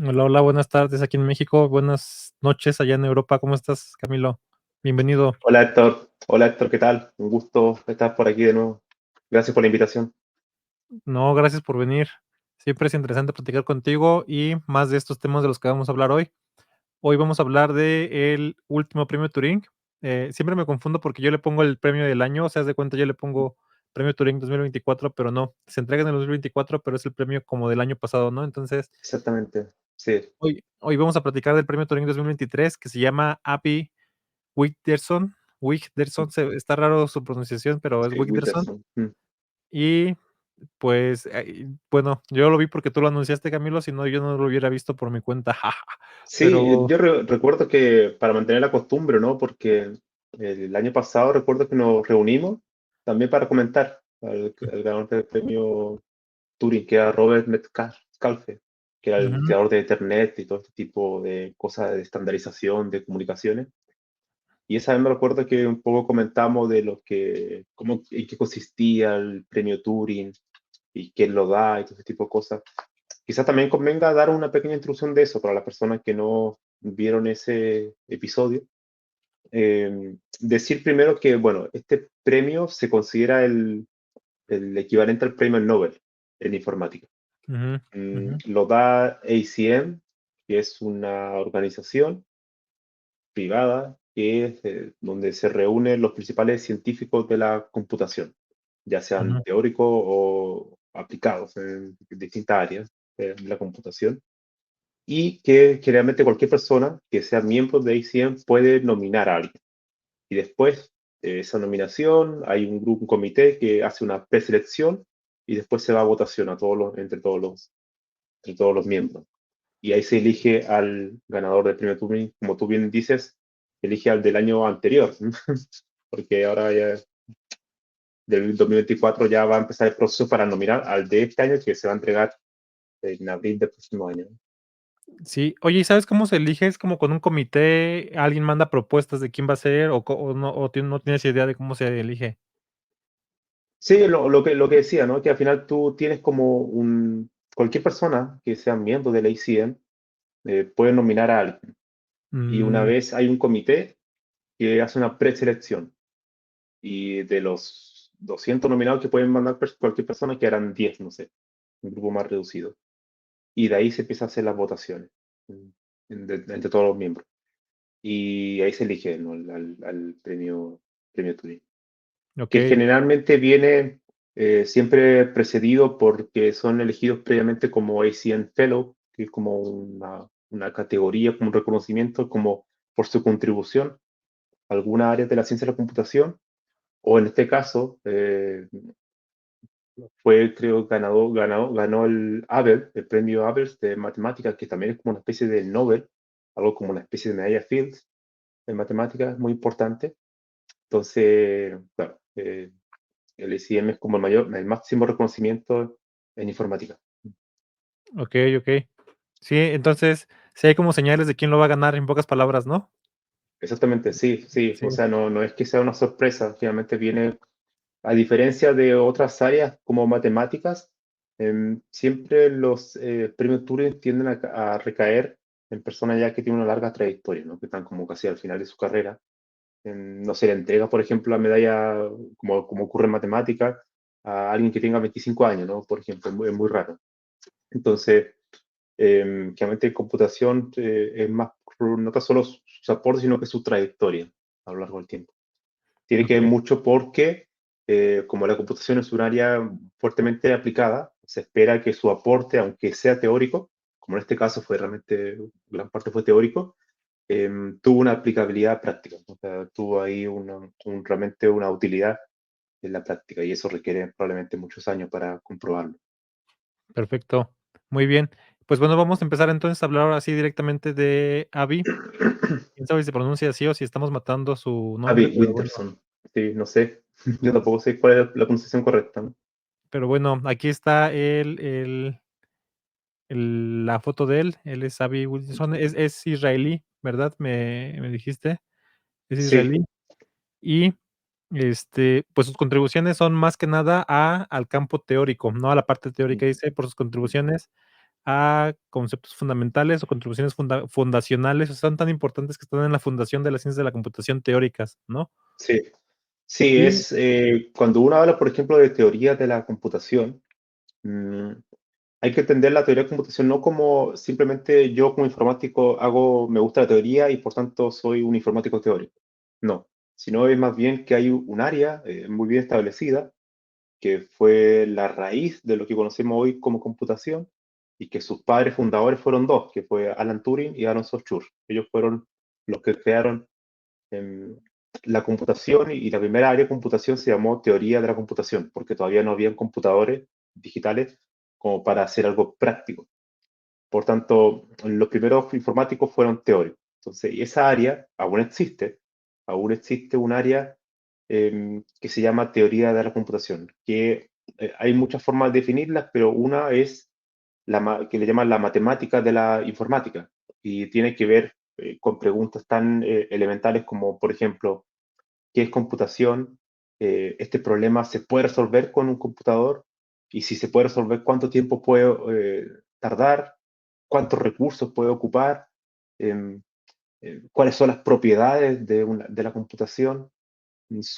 Hola, hola, buenas tardes aquí en México, buenas noches allá en Europa. ¿Cómo estás, Camilo? Bienvenido. Hola Héctor, ¿qué tal? Un gusto estar por aquí de nuevo. Gracias por la invitación. No, gracias por venir. Siempre es interesante platicar contigo y más de estos temas de los que vamos a hablar hoy. Hoy vamos a hablar de el último premio Turing. Siempre me confundo porque yo le pongo el premio del año, o sea, haz de cuenta, yo le pongo premio Turing 2024, pero no, se entrega en el 2024, pero es el premio como del año pasado, ¿no? Entonces, Exactamente. Sí, hoy vamos a platicar del premio Turing 2023 que se llama Avi Wigderson. Wigderson, está raro su pronunciación, pero es sí, Wigderson. Wilderson. Y pues, bueno, yo lo vi porque tú lo anunciaste, Camilo, si no, yo no lo hubiera visto por mi cuenta. Sí, Pero, yo recuerdo que para mantener la costumbre, ¿no? Porque el año pasado recuerdo que nos reunimos también para comentar al ganador del premio Turing, que era Robert Metcalfe, que era el ujú, creador de Internet y todo este tipo de cosas de estandarización de comunicaciones. Y esa vez me recuerdo que un poco comentamos de lo que, cómo, en qué consistía el premio Turing y quién lo da y todo ese tipo de cosas. Quizás también convenga dar una pequeña introducción de eso para las personas que no vieron ese episodio. Decir primero que, bueno, este premio se considera el equivalente al premio Nobel en informática. ujú, ujú, Lo da ACM, que es una organización privada que es donde se reúnen los principales científicos de la computación, ya sean ujú, teóricos o aplicados en distintas áreas de la computación, y que generalmente cualquier persona que sea miembro de ACM puede nominar a alguien. Y después de esa nominación hay un grupo, un comité que hace una preselección y después se va a votación entre todos los miembros. Y ahí se elige al ganador del premio Turing, como tú bien dices, elige al del año anterior, porque ahora ya del 2024 ya va a empezar el proceso para nominar al de este año que se va a entregar en abril del próximo año. sí. Oye, ¿y sabes cómo se elige? ¿Es como con un comité, alguien manda propuestas de quién va a ser o no, no tienes idea de cómo se elige? Sí, lo que decía, ¿no? Que al final tú tienes como cualquier persona que sea miembro de la ICM puede nominar a alguien. Y una Mm, vez hay un comité que hace una preselección. Y de los 200 nominados que pueden mandar cualquier persona, quedarán 10, no sé, un grupo más reducido. Y de ahí se empieza a hacer las votaciones entre todos los miembros. Y ahí se elige, ¿no? Al premio Turing, que okey, generalmente viene siempre precedido porque son elegidos previamente como ACN Fellow, que es como una categoría, como un reconocimiento, como por su contribución a alguna área de la ciencia de la computación, o en este caso, fue, creo, ganó el Abel, el premio Abel de matemáticas, que también es como una especie de Nobel, algo como una especie de medalla Fields en matemáticas, muy importante. Entonces, claro, el ICM es como el máximo reconocimiento en informática. okey. Sí, entonces, sí hay como señales de quién lo va a ganar, en pocas palabras, ¿no? Exactamente, sí, sí. O Sí, sea, no es que sea una sorpresa, finalmente viene, a diferencia de otras áreas como matemáticas, siempre los premios Turing tienden a recaer en personas ya que tienen una larga trayectoria, ¿no? Que están como casi al final de su carrera. No se le entrega, por ejemplo, la medalla, como ocurre en matemáticas, a alguien que tenga 25 años, ¿no? Por ejemplo, es muy raro. Entonces, realmente en computación es más, no tan solo sus aportes, sino que su trayectoria a lo largo del tiempo. Tiene que ver okey, mucho porque, como la computación es un área fuertemente aplicada, se espera que su aporte, aunque sea teórico, como en este caso fue realmente, gran parte fue teórico, tuvo una aplicabilidad práctica. O sea, tuvo ahí realmente una utilidad en la práctica y eso requiere probablemente muchos años para comprobarlo. perfecto. Muy bien. Pues bueno, vamos a empezar entonces a hablar ahora sí directamente de Abby. Quién sabe si se pronuncia así o si estamos matando su nombre, Abby Winterson, sí, no sé, yo tampoco sé cuál es la pronunciación correcta, ¿no? pero bueno, aquí está la foto de él. Él es Abby Wilson, es israelí, ¿verdad? Me dijiste, es Sí, israelí. Y, pues, sus contribuciones son más que nada al campo teórico, ¿no? A la parte teórica, dice, por sus contribuciones a conceptos fundamentales o contribuciones fundacionales, o sea, son tan importantes que están en la fundación de las ciencias de la computación teóricas, ¿no? Sí, sí, Y cuando uno habla, por ejemplo, de teoría de la computación, mm, hay que entender la teoría de computación no como simplemente yo como informático me gusta la teoría y por tanto soy un informático teórico. No, sino es más bien que hay un área muy bien establecida que fue la raíz de lo que conocemos hoy como computación y que sus padres fundadores fueron dos, que fue Alan Turing y Aaron Sachs. Ellos fueron los que crearon em, la computación y la primera área de computación se llamó teoría de la computación, porque todavía no habían computadores digitales como para hacer algo práctico. Por tanto, los primeros informáticos fueron teóricos. Entonces, y esa área aún existe un área que se llama teoría de la computación, que hay muchas formas de definirlas, pero una es que le llaman la matemática de la informática y tiene que ver con preguntas tan elementales como, por ejemplo, ¿qué es computación? ¿Este problema se puede resolver con un computador? Y si se puede resolver, ¿cuánto tiempo puede tardar? ¿Cuántos recursos puede ocupar? Em, ¿Cuáles son las propiedades de la computación?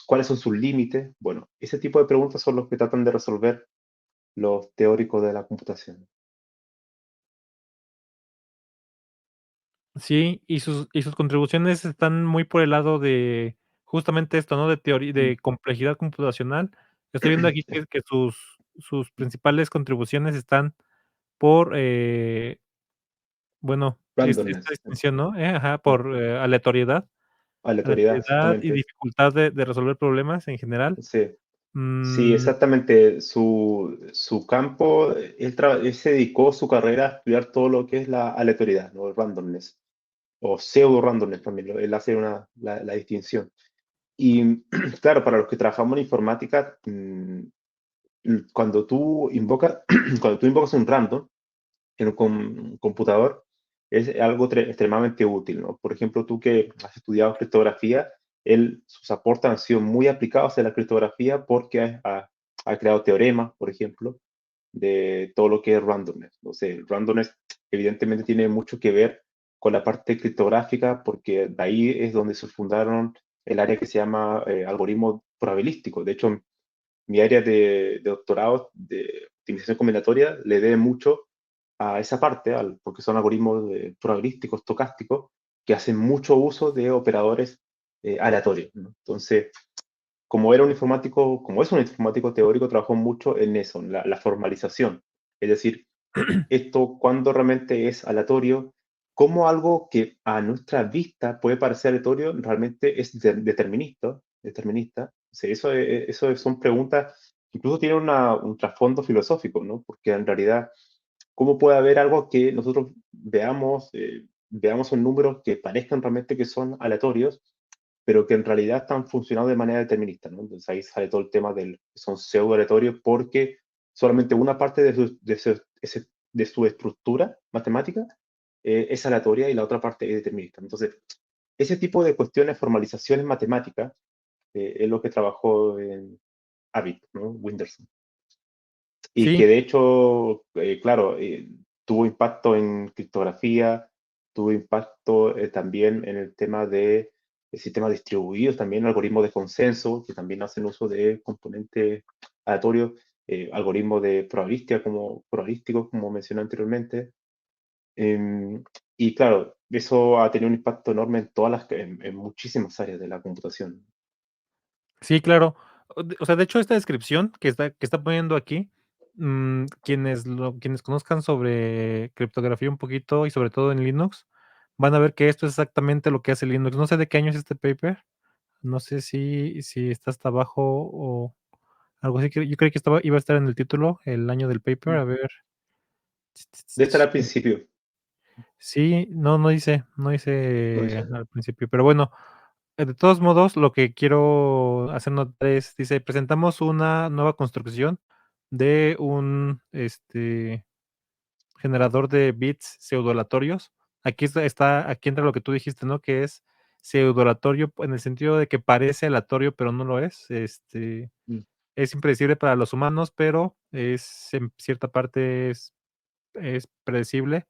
¿Cuáles son sus límites? Bueno, ese tipo de preguntas son los que tratan de resolver los teóricos de la computación. sí, y sus contribuciones están muy por el lado de justamente esto, ¿no? De teoría Mm. de complejidad computacional. Estoy viendo aquí que sus principales contribuciones están por, bueno, esta Randomness, distinción, ¿no? Ajá, por, aleatoriedad, aleatoriedad y exactamente. dificultad de resolver problemas en general. Sí. Sí, Mm, exactamente. Su campo, él se dedicó su carrera a estudiar todo lo que es la aleatoriedad, ¿no? El randomness, o pseudo randomness también, él hace la distinción. Y claro, para los que trabajamos en informática, cuando tú invocas, cuando tú invocas un random en un computador, es algo extremadamente útil, ¿no? Por ejemplo, tú que has estudiado criptografía, sus aportes han sido muy aplicados en la criptografía porque ha creado teoremas, por ejemplo, de todo lo que es randomness. O sea, el randomness evidentemente tiene mucho que ver con la parte criptográfica porque de ahí es donde se fundaron el área que se llama algoritmos probabilísticos. De hecho, mi área de doctorado de optimización combinatoria le debe mucho a esa parte, porque son algoritmos probabilísticos, estocásticos, que hacen mucho uso de operadores aleatorios, ¿no? Entonces, como es un informático teórico, trabajó mucho en eso, en la formalización. Es decir, esto cuando realmente es aleatorio, cómo algo que a nuestra vista puede parecer aleatorio realmente es determinista. O sea, eso son preguntas que incluso tienen un trasfondo filosófico, ¿no? Porque en realidad, ¿cómo puede haber algo que nosotros veamos en números que parezcan realmente que son aleatorios, pero que en realidad están funcionando de manera determinista, ¿no? Entonces ahí sale todo el tema que son pseudo aleatorios porque solamente una parte de su estructura matemática es aleatoria y la otra parte es determinista. Entonces, ese tipo de cuestiones, formalizaciones matemáticas, es lo que trabajó en Avid, ¿no? Winderson. Y sí, que de hecho, claro, tuvo impacto en criptografía, tuvo impacto también en el tema de sistemas distribuidos, también algoritmos de consenso, que también hacen uso de componentes aleatorios, algoritmos de probabilísticos, como mencioné anteriormente. Em, y claro, eso ha tenido un impacto enorme en muchísimas áreas de la computación. sí, claro. O sea, de hecho, esta descripción que está poniendo aquí, quienes conozcan sobre criptografía un poquito y sobre todo en Linux, van a ver que esto es exactamente lo que hace Linux. No sé de qué año es este paper, no sé si está hasta abajo o algo así, que yo creí que iba a estar en el título, el año del paper, a ver. De estar al principio, Sí, no dice ¿no? al principio, pero bueno, de todos modos, lo que quiero hacer notar es, dice: "Presentamos una nueva construcción de un, generador de bits pseudo-aleatorios". Aquí entra lo que tú dijiste, ¿no? Que es pseudo-aleatorio en el sentido de que parece aleatorio, pero no lo es. Mm. Es impredecible para los humanos, pero en cierta parte es predecible.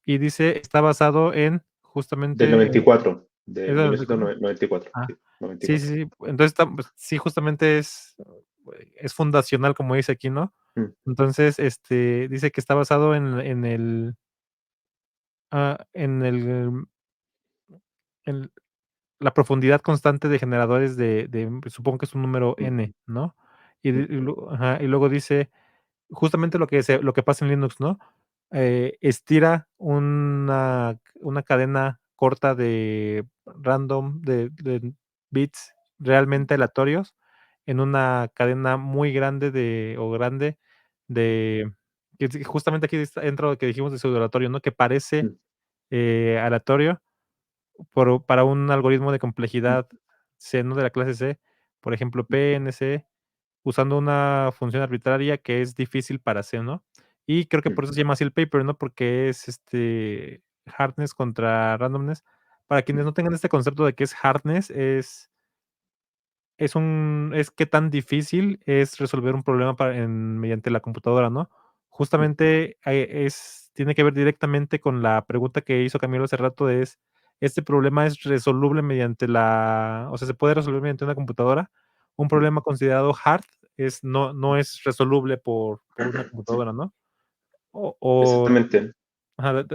Y dice, está basado en Del justamente, 94, ¿es de del 94? 1994, Ah, sí, sí, 94. sí, sí. Entonces, pues, sí, justamente es fundacional, como dice aquí, ¿no? Mm, Entonces, dice que está basado en en la profundidad constante de generadores supongo que es un número mm, n, ¿no? Y mm, y luego dice justamente lo que pasa en Linux, ¿no? Estira una cadena corta de random de bits mm, realmente aleatorios en una cadena muy grande de que justamente aquí entra lo que dijimos de pseudo-aleatorio, ¿no? Que parece, mm, aleatorio para un algoritmo de mm, complejidad C, ¿no? De la clase C, por ejemplo, mm, PNC, usando una función arbitraria que es difícil para C, ¿no? Y creo que mm, por eso se llama así el paper, ¿no? Porque es, hardness contra randomness. Para quienes mm, no tengan este concepto de qué es hardness, es qué tan difícil es resolver un problema mediante la computadora, ¿no? mm, Justamente, tiene que ver directamente con la pregunta que hizo Camilo hace rato, ¿este problema es resoluble o sea, se puede resolver mediante una computadora? Un mm. problema considerado hard no es resoluble por una Sí, computadora, ¿no? O exactamente. ajá,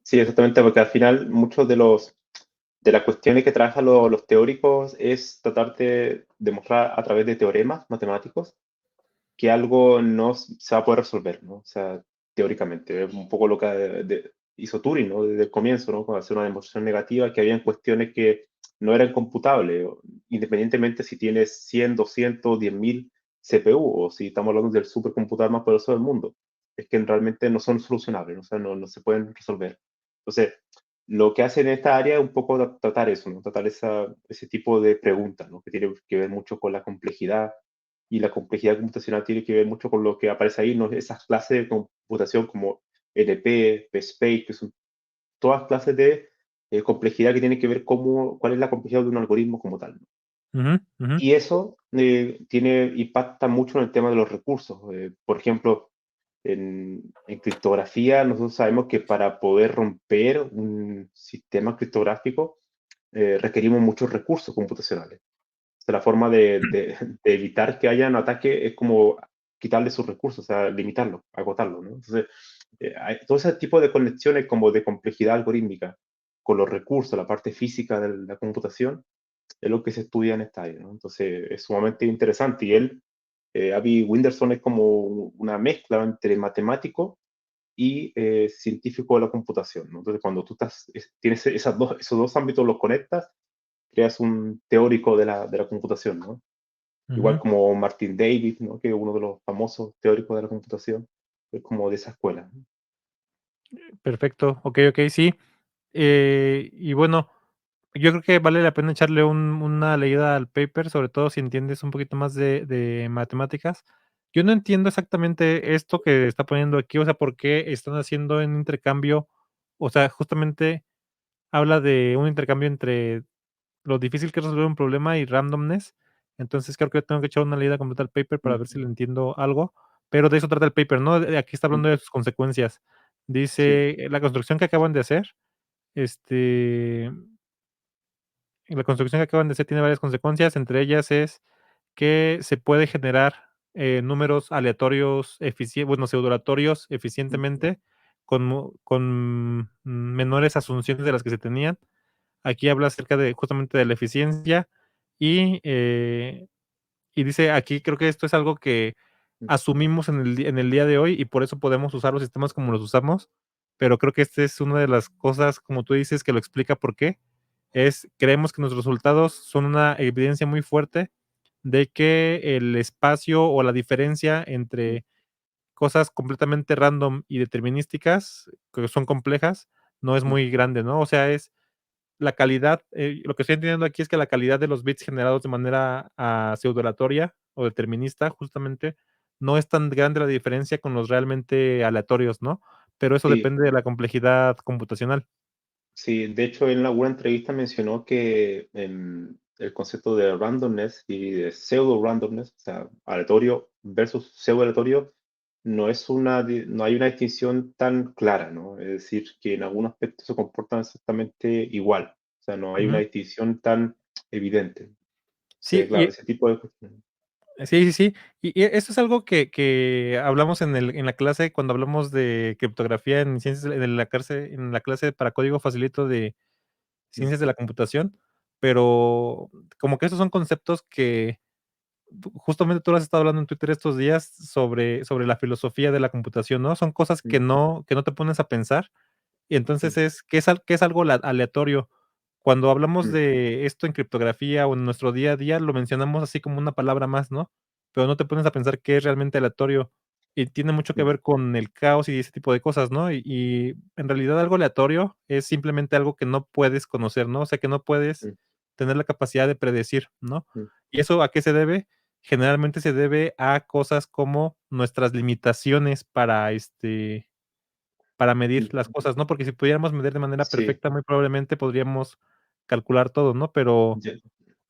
Sí, exactamente, porque al final muchos de las cuestiones que trabajan los teóricos es tratar de demostrar a través de teoremas matemáticos que algo no se va a poder resolver, ¿no? O sea, teóricamente, es un poco lo que hizo Turing, ¿no? Desde el comienzo, ¿no? Con hacer una demostración negativa, que habían cuestiones que no eran computables, independientemente si tienes 100, 200, 10.000 CPU o si estamos hablando del supercomputador más poderoso del mundo. Es que realmente no son solucionables, ¿no? O sea, no se pueden resolver. Entonces, lo que hace en esta área es un poco tratar eso, ¿no? Tratar ese tipo de preguntas, ¿no? Que tiene que ver mucho con la complejidad, y la complejidad computacional tiene que ver mucho con lo que aparece ahí, ¿no? Esas clases de computación como NP, PSPACE, que son todas clases de complejidad que tienen que ver cuál es la complejidad de un algoritmo como tal, ¿no? ujú, ujú, Y eso impacta mucho en el tema de los recursos. Por ejemplo, en criptografía, nosotros sabemos que para poder romper un sistema criptográfico requerimos muchos recursos computacionales. O sea, la forma de evitar que haya un ataque es como quitarle sus recursos, o sea, limitarlo, agotarlo, ¿no? Entonces, todo ese tipo de conexiones como de complejidad algorítmica con los recursos, la parte física de la computación, es lo que se estudia en esta área, ¿no? Entonces, es sumamente interesante. Y Avi Winderson es como una mezcla entre matemático y científico de la computación, ¿no? Entonces, cuando tú tienes esos dos ámbitos, los conectas, creas un teórico de la computación, ¿no? Igual ujú. como Martin David, ¿no? Que es uno de los famosos teóricos de la computación, es como de esa escuela, ¿no? Perfecto. Okey, okey, sí. Y bueno, yo creo que vale la pena echarle una leída al paper, sobre todo si entiendes un poquito más de matemáticas. Yo no entiendo exactamente esto que está poniendo aquí, o sea, por qué están haciendo un intercambio, o sea, justamente habla de un intercambio entre lo difícil que es resolver un problema y randomness. Entonces, creo que tengo que echar una leída completa al paper para Mm, ver si le entiendo algo, pero de eso trata el paper, ¿no? Aquí está mm, hablando de sus consecuencias. sí, Dice, la construcción que acaban de hacer, este la construcción que acaban de hacer tiene varias consecuencias, entre ellas es que se puede generar, números aleatorios bueno, pseudo-aleatorios mm, eficientemente con menores asunciones de las que se tenían. Aquí habla acerca de justamente de la eficiencia y, y dice aquí creo que esto es algo que mm, asumimos en el día de hoy y por eso podemos usar los sistemas como los usamos, pero creo que esta es una de las cosas, como tú dices, que lo explica por qué. Creemos que nuestros resultados son una evidencia muy fuerte de que el espacio o la diferencia mm, entre cosas completamente random y determinísticas, que son complejas, no es mm, muy grande, ¿no? O sea, es la calidad, lo que estoy entendiendo aquí es que la calidad de los bits generados de manera, pseudo-aleatoria o determinista, justamente, no es tan grande la diferencia con los realmente aleatorios, ¿no? Pero eso sí, depende de la complejidad computacional. sí. De hecho, en alguna entrevista mencionó que el concepto de randomness y de pseudo randomness, o sea, aleatorio versus pseudo aleatorio, no hay una distinción tan clara, ¿no? Es decir, que en algún aspecto se comportan exactamente igual. O sea, no hay una Ujú. distinción tan evidente. Sí, Sí, claro, ese tipo de cuestiones. sí, sí, sí. Y esto es algo que hablamos en la clase cuando hablamos de criptografía en ciencias en la clase para código facilito de Mm, ciencias de la computación, pero como que esos son conceptos que justamente tú lo has estado hablando en Twitter estos días sobre la filosofía de la computación, ¿no? Son cosas mm, que no te pones a pensar, y entonces mm, ¿qué es algo aleatorio? Cuando hablamos mm, de esto en criptografía o en nuestro día a día, lo mencionamos así como una palabra más, ¿no? Pero no te pones a pensar qué es realmente aleatorio, y tiene mucho que mm, ver con el caos y ese tipo de cosas, ¿no? Y en realidad algo aleatorio es simplemente algo que no puedes conocer, ¿no? O sea, que no puedes mm, tener la capacidad de predecir, ¿no? mm, ¿Y eso a qué se debe? Generalmente se debe a cosas como nuestras limitaciones para medir mm. las cosas, ¿no? Porque si pudiéramos medir de manera Sí, perfecta, muy probablemente podríamos calcular todo, ¿no? Pero ya.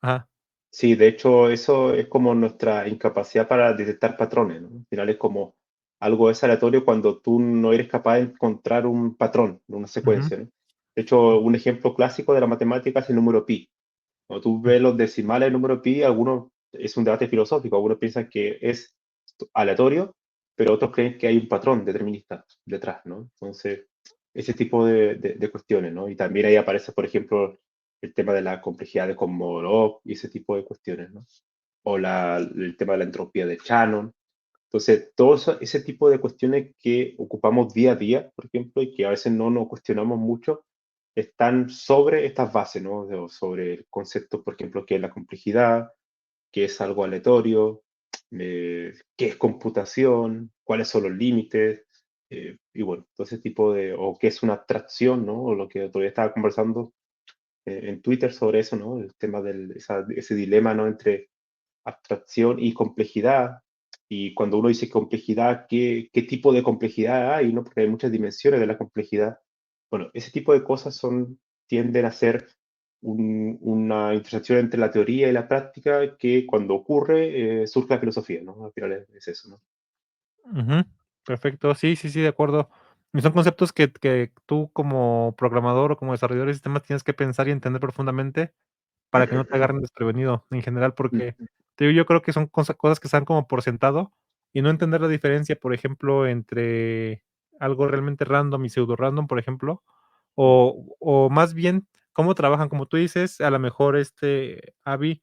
ajá, Sí, de hecho, eso es como nuestra incapacidad para detectar patrones, ¿no? Al final es como algo es aleatorio cuando tú no eres capaz de encontrar un patrón, una ujú, secuencia, ¿no? De hecho, un ejemplo clásico de la matemática es el número pi. Cuando tú mm, ves los decimales del número pi, algunos, es un debate filosófico, algunos piensan que es aleatorio, pero otros creen que hay un patrón determinista detrás, ¿no? Entonces, ese tipo de cuestiones, ¿no? Y también ahí aparece, por ejemplo, el tema de la complejidad de Kolmogorov y ese tipo de cuestiones, ¿no? O el tema de la entropía de Shannon. Entonces, ese tipo de cuestiones que ocupamos día a día, por ejemplo, y que a veces no nos cuestionamos mucho, están sobre estas bases, ¿no? Sobre el concepto, por ejemplo, que es la complejidad, qué es algo aleatorio, qué es computación, cuáles son los límites, y bueno, todo ese tipo o qué es una abstracción, ¿no? O lo que todavía estaba conversando en Twitter sobre eso, ¿no? El tema ese dilema, ¿no? Entre abstracción y complejidad. Y cuando uno dice complejidad, ¿qué tipo de complejidad hay, ¿no? Porque hay muchas dimensiones de la complejidad. Bueno, ese tipo de cosas tienden a ser una intersección entre la teoría y la práctica que cuando ocurre surge la filosofía, ¿no? Al final es eso, ¿no? ujú, perfecto. Sí, sí, sí, de acuerdo. Y son conceptos que tú como programador o como desarrollador de sistemas tienes que pensar y entender profundamente para que no te agarren desprevenido en general, porque Mm, te digo, yo creo que son cosas que están como por sentado y no entender la diferencia, por ejemplo, entre algo realmente random y pseudo random, por ejemplo, mm, o más bien cómo trabajan, como tú dices, a lo mejor Avi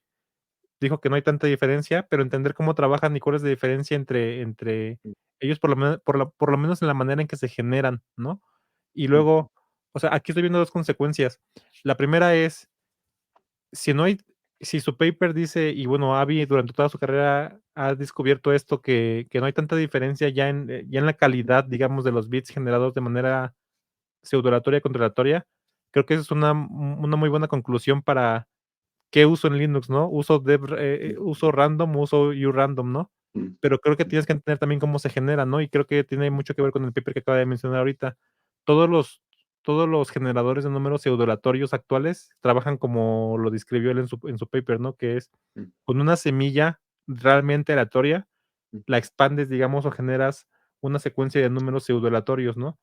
dijo que no hay tanta diferencia, pero entender cómo trabajan y cuál es la diferencia entre mm, ellos, por lo menos en la manera en que se generan, ¿no? Y mm, luego, o sea, aquí estoy viendo 2 consecuencias. La primera es si no hay si su paper dice y bueno, Avi durante toda su carrera ha descubierto esto, que no hay tanta diferencia ya en la calidad, digamos, de los bits generados de manera pseudo-aleatoria, contra creo que esa es una muy buena conclusión para qué uso en Linux, ¿no? mm, Uso random, uso urandom, ¿no? mm, Pero creo que mm, tienes que entender también cómo se genera, ¿no? Y creo que tiene mucho que ver con el paper que acaba de mencionar ahorita. Todos los todos los generadores de números pseudo-aleatorios actuales trabajan como lo describió él en su paper, ¿no? Que es mm, con una semilla realmente aleatoria, mm, la expandes, digamos, o generas una secuencia de números pseudo-aleatorios, ¿no?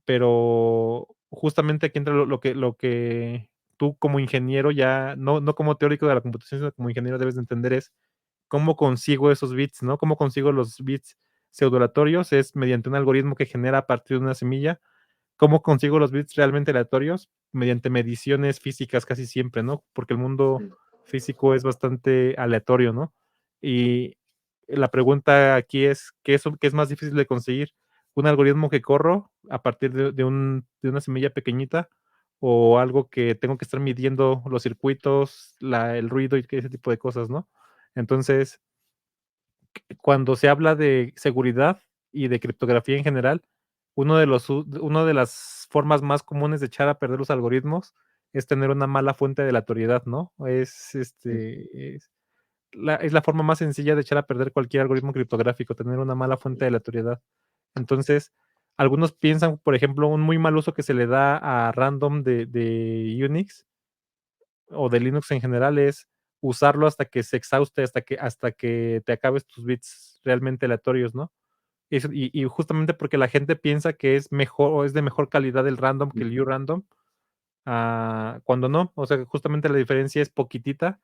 Pero justamente aquí entra lo que tú como ingeniero ya, no como teórico de la computación, sino como ingeniero debes de entender es cómo consigo esos bits, ¿no? Cómo consigo los bits pseudo-aleatorios, es mediante un algoritmo que genera a partir de una semilla. ¿Cómo consigo los bits realmente aleatorios? Mediante mediciones físicas casi siempre, ¿no? Porque el mundo mm, físico es bastante aleatorio, ¿no? Y la pregunta aquí es, ¿qué es más difícil de conseguir? ¿Un algoritmo que corro a partir de una semilla pequeñita o algo que tengo que estar midiendo los circuitos, el ruido y ese tipo de cosas, ¿no? Entonces, cuando se habla de seguridad y de criptografía en general, una de las formas más comunes de echar a perder los algoritmos es tener una mala fuente de aleatoriedad, ¿no? mm, Es la forma más sencilla de echar a perder cualquier algoritmo criptográfico, tener una mala fuente de aleatoriedad. Entonces, algunos piensan, por ejemplo, un muy mal uso que se le da a random de Unix o de Linux en general es usarlo hasta que se exhauste, hasta que te acabes tus bits realmente aleatorios, ¿no? Y justamente porque la gente piensa que es mejor o es de mejor calidad el random que el Ujú, U-random, cuando no, o sea, justamente la diferencia es poquitita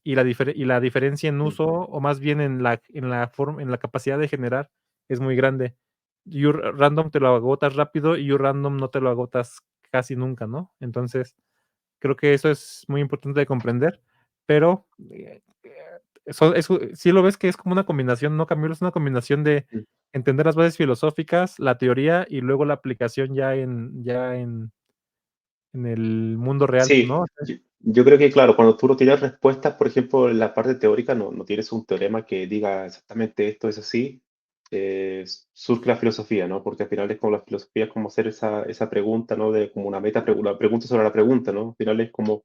y la diferencia en mm. uso, o más bien en la capacidad de generar es muy grande. U-random te lo agotas rápido y U-random no te lo agotas casi nunca, ¿no? Entonces, creo que eso es muy importante de comprender, pero, eso sí lo ves que es como una combinación, ¿no, Camilo? Es una combinación de Mm. entender las bases filosóficas, la teoría y luego la aplicación ya en el mundo real, Sí, ¿no? yo creo que, claro, cuando tú no tienes respuestas, por ejemplo, en la parte teórica, no tienes un teorema que diga exactamente esto es así, surge la filosofía, ¿no? Porque al final es como la filosofía, es como hacer esa pregunta, ¿no? De como una pregunta sobre la pregunta, ¿no? Al final es como,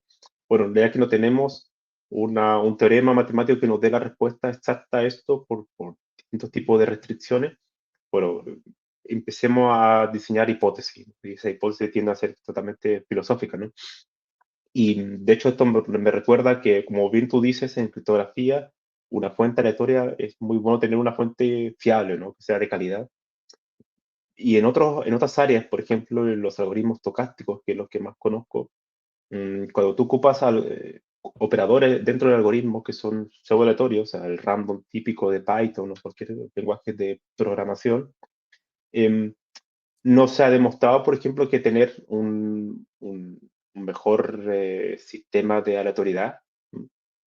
bueno, ya que no tenemos un teorema matemático que nos dé la respuesta exacta a esto por distintos tipos de restricciones, bueno, empecemos a diseñar hipótesis, y esa hipótesis tiende a ser totalmente filosófica, ¿no? Y de hecho esto me recuerda que, como bien tú dices, en criptografía, una fuente aleatoria es muy bueno tener una fuente fiable, ¿no? Que sea de calidad. Y en otras áreas, por ejemplo, en los algoritmos estocásticos, que es los que más conozco, cuando tú ocupas operadores dentro del algoritmo que son pseudo aleatorios, o sea, el random típico de Python o cualquier lenguaje de programación, em, no se ha demostrado, por ejemplo, que tener un mejor sistema de aleatoriedad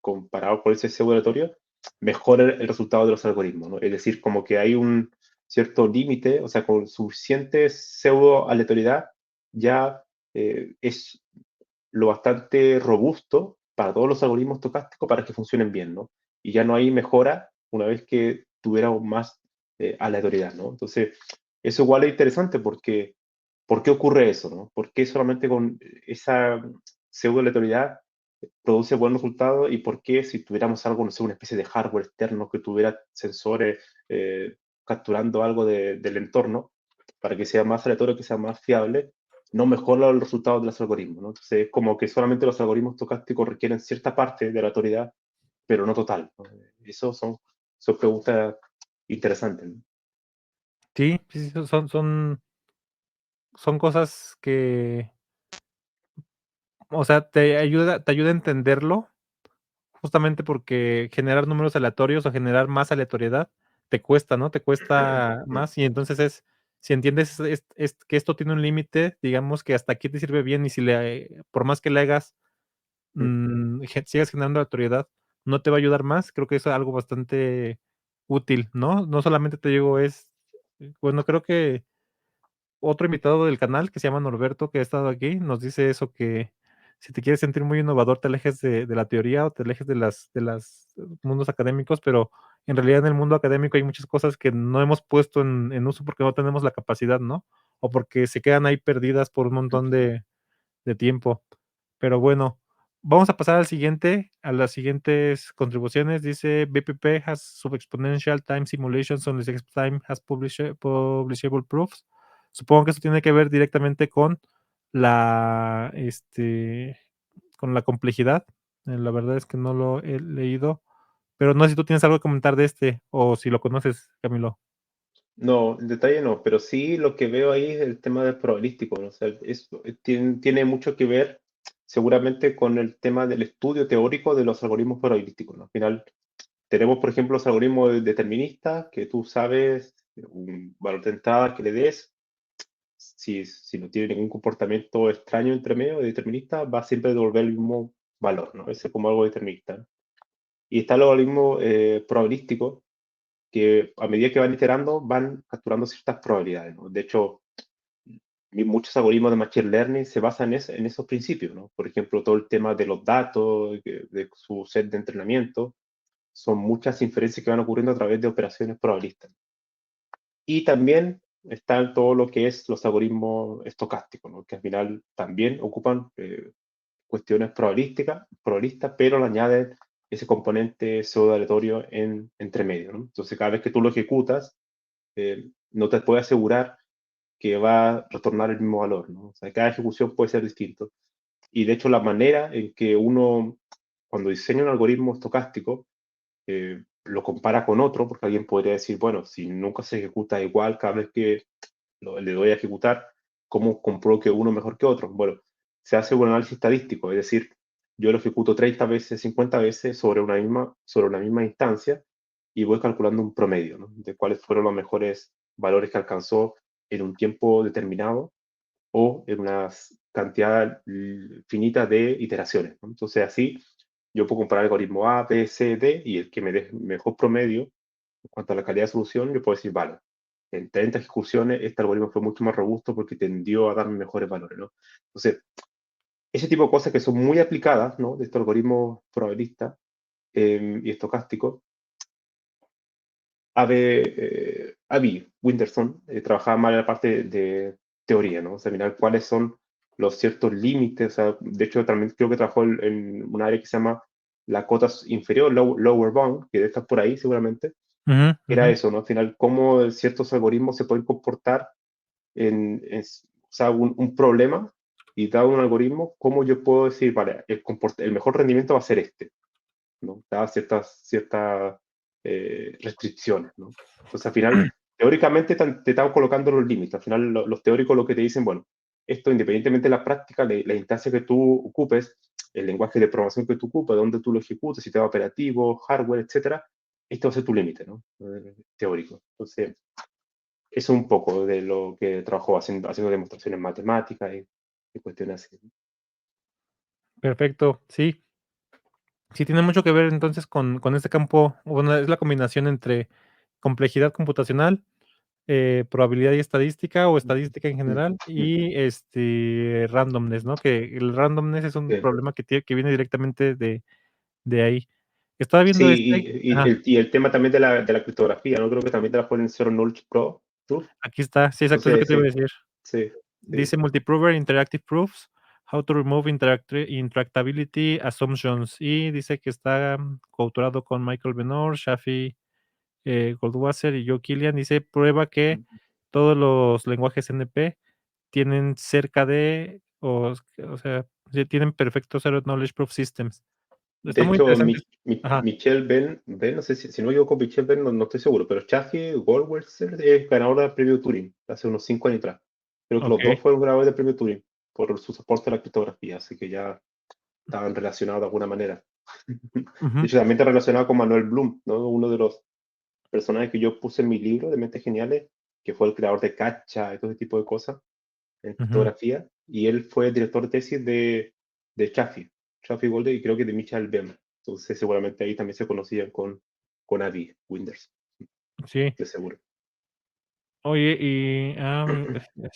comparado con ese pseudo aleatorio mejora el resultado de los algoritmos, ¿no? Es decir, como que hay un cierto límite, o sea, con suficiente pseudo aleatoriedad ya es lo bastante robusto para todos los algoritmos estocásticos para que funcionen bien, ¿no? Y ya no hay mejora una vez que tuviéramos más aleatoriedad, ¿no? Entonces, eso igual es interesante porque, ¿por qué ocurre eso, no? ¿Por qué solamente con esa pseudo aleatoriedad produce buenos resultados y por qué si tuviéramos algo, no sé, una especie de hardware externo que tuviera sensores capturando algo del entorno para que sea más aleatorio, que sea más fiable, no mejora los resultados de los algoritmos, ¿no? Entonces es como que solamente los algoritmos estocásticos requieren cierta parte de la autoridad, pero no total, ¿no? Eso son preguntas interesantes, ¿no? Sí, sí, sí, son cosas que, o sea, te ayuda a entenderlo, justamente porque generar números aleatorios o generar más aleatoriedad te cuesta, ¿no? Te cuesta Mm, más y entonces si entiendes que esto tiene un límite, digamos que hasta aquí te sirve bien y si por más que le hagas, mm. sigas generando aleatoriedad, no te va a ayudar más, creo que es algo bastante útil, ¿no? No solamente te digo bueno, creo que otro invitado del canal que se llama Norberto, que ha estado aquí, nos dice eso, que si te quieres sentir muy innovador, te alejes de la teoría o te alejes de las mundos académicos, pero en realidad en el mundo académico hay muchas cosas que no hemos puesto en uso porque no tenemos la capacidad, ¿no? O porque se quedan ahí perdidas por un montón de tiempo. Pero bueno, vamos a pasar a las siguientes contribuciones. Dice BPP has sub-exponential time simulations on the same time has publishable proofs. Supongo que eso tiene que ver directamente la, este, con la complejidad. La verdad es que no lo he leído, pero no sé si tú tienes algo que comentar de o si lo conoces, Camilo. No, en detalle no, pero sí lo que veo ahí es el tema del probabilístico, ¿no? O sea, tiene mucho que ver seguramente con el tema del estudio teórico de los algoritmos probabilísticos, ¿no? Al final tenemos, por ejemplo, los algoritmos deterministas, que tú sabes un valor de entrada que le des, si no tiene ningún comportamiento extraño entre medio de determinista, va siempre a devolver el mismo valor, ¿no? Ese es como algo determinista, ¿no? Y está el algoritmo probabilístico, que a medida que van iterando van capturando ciertas probabilidades, ¿no? De hecho, muchos algoritmos de Machine Learning se basan en esos principios, ¿no? Por ejemplo, todo el tema de los datos, de su set de entrenamiento, son muchas inferencias que van ocurriendo a través de operaciones probabilistas. Y también están todo lo que es los algoritmos estocásticos, ¿no? Que al final también ocupan cuestiones probabilistas, pero le añaden ese componente pseudo aleatorio entre medio, ¿no? Entonces, cada vez que tú lo ejecutas, no te puede asegurar que va a retornar el mismo valor, ¿no? O sea, cada ejecución puede ser distinto. Y de hecho, la manera en que uno, cuando diseña un algoritmo estocástico, lo compara con otro, porque alguien podría decir, bueno, si nunca se ejecuta igual cada vez que le doy a ejecutar, ¿cómo compruebo que uno es mejor que otro? Bueno, se hace un análisis estadístico, es decir, yo lo ejecuto 30 veces, 50 veces sobre una misma instancia y voy calculando un promedio, ¿no? De cuáles fueron los mejores valores que alcanzó en un tiempo determinado o en una cantidad finita de iteraciones, ¿no? Entonces, así yo puedo comparar el algoritmo A, B, C, D y el que me dé mejor promedio en cuanto a la calidad de solución, yo puedo decir, vale, en 30 ejecuciones este algoritmo fue mucho más robusto porque tendió a darme mejores valores, ¿no? Entonces, ese tipo de cosas que son muy aplicadas, ¿no? De estos algoritmos probabilistas y estocásticos. Avi Winterson trabajaba más en la parte de teoría, ¿no? O sea, mirar cuáles son los ciertos límites. O sea, de hecho, también creo que trabajó en un área que se llama la cota inferior, lower bound, que debe estar por ahí seguramente. Ujú, Era ujú. eso, ¿no? Al final, cómo ciertos algoritmos se pueden comportar o sea, un problema y dado un algoritmo, cómo yo puedo decir, vale, el mejor rendimiento va a ser este, ¿no? Dadas ciertas restricciones, ¿no? Entonces, al final, teóricamente te están colocando los límites. Al final, los teóricos lo que te dicen, bueno, esto independientemente de la práctica, la instancia que tú ocupes, el lenguaje de programación que tú ocupes, dónde tú lo ejecutes, sistema operativo, hardware, etcétera, este va a ser tu límite, ¿no? Teórico. Entonces, eso es un poco de lo que trabajó haciendo demostraciones matemáticas y cuestiones así. Perfecto, sí. Sí, tiene mucho que ver entonces con este campo, bueno, es la combinación entre complejidad computacional, probabilidad y estadística, o estadística en Mm, general, mm, y, randomness, ¿no? Que el randomness es un sí. problema que viene directamente de ahí. Estaba viendo Sí, ajá, y el tema también de la criptografía, ¿no? Creo que también trabajó en Zero Knowledge Proof. aquí está. Sí, exacto, es lo que Entonces, te iba a sí, decir. sí, sí. Dice Multiprover Interactive Proofs, How to Remove Interactability Assumptions, y dice que está coautorado con Michael Benor, Shafi Goldwasser y Joe Killian. Dice: "Prueba que todos los lenguajes NP tienen cerca de, o sea, sí tienen perfectos Zero Knowledge Proof Systems". De Está muy hecho, interesante. Ajá, Michelle Ben, no sé si no me equivoco, Michelle Ben, no estoy seguro, pero Chaffee Goldwasser es ganador del premio Turing hace unos 5 años atrás. Creo que los okey. dos fueron ganadores del premio Turing por su soporte a la criptografía, así que ya estaban relacionados de alguna manera. De Ujú, hecho, también está relacionado con Manuel Blum, ¿no? Uno de los personajes que yo puse en mi libro de Mentes Geniales, que fue el creador de Cacha y todo ese tipo de cosas en ujú. criptografía, y él fue director de tesis de Chaffee Golden y creo que de Michael Bem. Entonces, seguramente ahí también se conocían con Avi Winders, Sí. de seguro. Oye, y,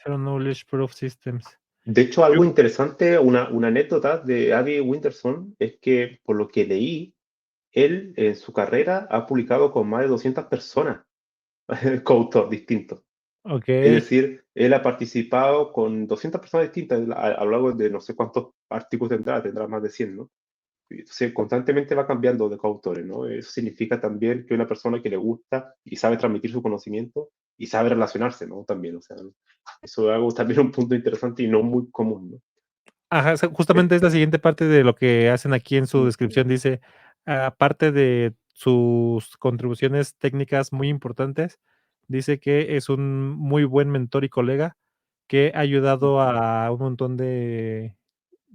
Zero Knowledge Proof Systems. De hecho, Yo algo interesante, una anécdota de Avi Winderson es que, por lo que leí, él en su carrera ha publicado con más de 200 personas, coautores distintos. Es okey. decir, él ha participado con 200 personas distintas a lo largo de no sé cuántos artículos tendrá más de 100, ¿no? Entonces, constantemente va cambiando de coautores, ¿no? Eso significa también que una persona que le gusta y sabe transmitir su conocimiento y sabe relacionarse, ¿no? También, o sea, eso es algo también un punto interesante y no muy común, ¿no? Ajá, Eh, justamente es la siguiente parte de lo que hacen aquí en su mm, descripción. Dice, aparte de sus contribuciones técnicas muy importantes, dice que es un muy buen mentor y colega que ha mm, ayudado a un montón de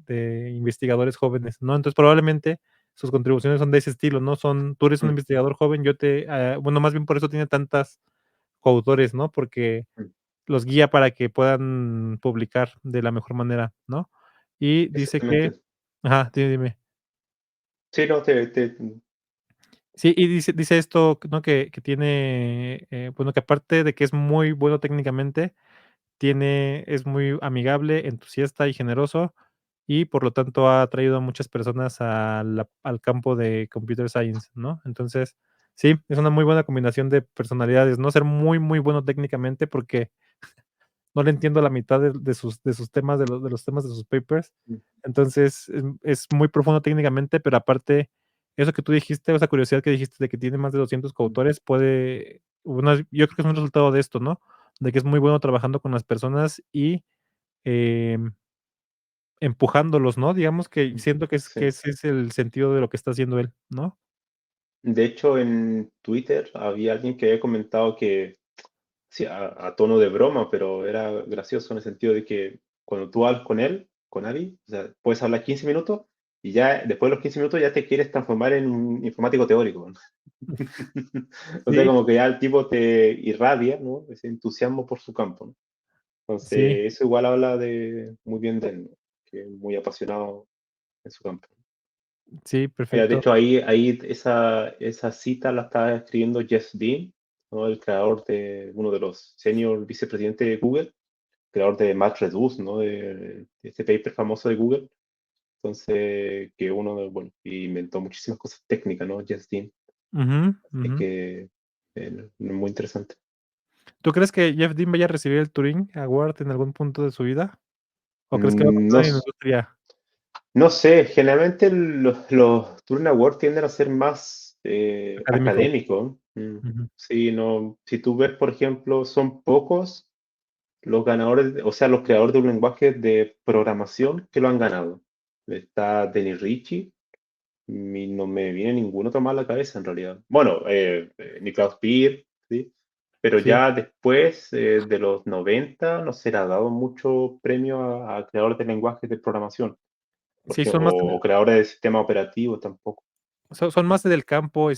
investigadores jóvenes, ¿no? Entonces, probablemente sus contribuciones son de ese estilo, ¿no? Tú eres un mm, investigador joven, bueno, más bien por eso tiene tantas coautores, ¿no? Porque mm, los guía para que puedan publicar de la mejor manera, ¿no? Y dice que exactamente. ajá, dime. Sí, no, Sí, y dice esto, ¿no? Que tiene, bueno, que aparte de que es muy bueno técnicamente, es muy amigable, entusiasta y generoso, y por lo tanto ha atraído a muchas personas al campo de computer science, ¿no? Entonces, sí, es una muy buena combinación de personalidades, ¿no? Ser muy, muy bueno técnicamente, porque no le entiendo la mitad de sus temas, de los temas de sus papers. mm, Entonces, es muy profundo técnicamente, pero aparte, eso que tú dijiste, esa curiosidad que dijiste de que tiene más de 200 mm, coautores, yo creo que es un resultado de esto, ¿no? De que es muy bueno trabajando con las personas y, em, empujándolos, ¿no? Digamos que mm, siento que sí. ese es el sentido de lo que está haciendo él, ¿no? de hecho, en Twitter había alguien que había comentado que, sí, a tono de broma, pero era gracioso en el sentido de que cuando tú hablas con él, con Ari, o sea, puedes hablar 15 minutos y ya después de los 15 minutos ya te quieres transformar en un informático teórico, ¿no? O sea, Sí, como que ya el tipo te irradia, ¿no? Ese entusiasmo por su campo, ¿no? sí, Entonces, eso igual habla de muy bien de él, ¿no? Que es muy apasionado en su campo. sí, Mira, de perfecto. hecho, ahí esa cita la estaba escribiendo Jeff Dean, ¿no? El creador de uno de los senior vicepresidentes de Google, creador de MapReduce, ¿no? De este paper famoso de Google. Entonces, que uno, bueno, inventó muchísimas cosas técnicas, ¿no? Jeff Dean. Ujú, Así ujú. que, muy interesante. ¿Tú crees que Jeff Dean vaya a recibir el Turing Award en algún punto de su vida? ¿O crees que va a No, continuar en la industria no sé, generalmente los Turing Awards tienden a ser más académico? académicos. Ujú. Sí, no, si tú ves, por ejemplo, son pocos los ganadores, o sea, los creadores de un lenguaje de programación que lo han ganado. Está Denis Ritchie, no me viene ningún otro más a la cabeza en realidad. Bueno, Niklaus Peer, ¿sí? Pero Sí, ya después de los 90 no se le ha dado mucho premio a creadores de lenguajes de programación, sí, porque, o creadores de sistemas operativos tampoco. son más del campo,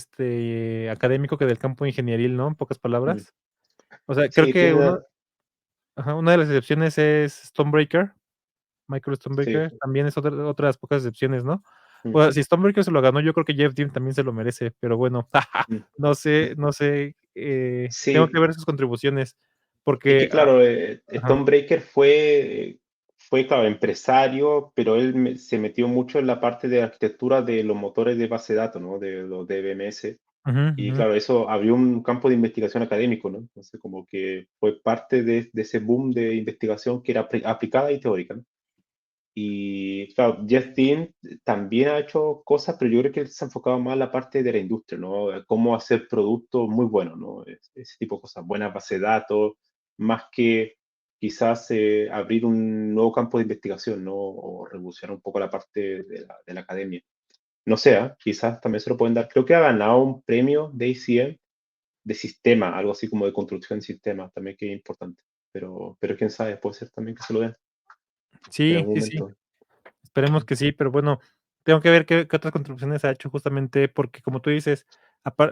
académico que del campo ingenieril, ¿no? En pocas Mm. palabras. O sea, creo Sí, que tiene, una de las excepciones es Stonebreaker. Michael sí. Stonebreaker también es otra de las pocas excepciones, ¿no? Mm, O sea, si Stonebreaker se lo ganó, yo creo que Jeff Dean también se lo merece, pero bueno, mm. no sé, tengo que Sí, ver sus contribuciones, es que porque claro, ajá, Stonebreaker fue, claro, empresario, pero él se metió mucho en la parte de arquitectura de los motores de base de datos, ¿no? De los DBMS. ujú, Y ujú. claro, eso abrió un campo de investigación académico, ¿no? Entonces, como que fue parte de ese boom de investigación que era aplicada y teórica, ¿no? Y claro, Jeff Dean también ha hecho cosas, pero yo creo que él se ha enfocado más en la parte de la industria, ¿no? A cómo hacer productos muy buenos, ¿no? Ese tipo de cosas, buenas bases de datos, más que quizás abrir un nuevo campo de investigación, ¿no? O revolucionar un poco la parte de la academia. No sé, quizás también se lo pueden dar. Creo que ha ganado un premio de ACM de sistema, algo así como de construcción de sistemas, también que es importante. Pero quién sabe, puede ser también que se lo den en Sí, algún sí, sí, momento. esperemos que sí, pero bueno, tengo que ver qué otras contribuciones ha hecho justamente porque, como tú dices,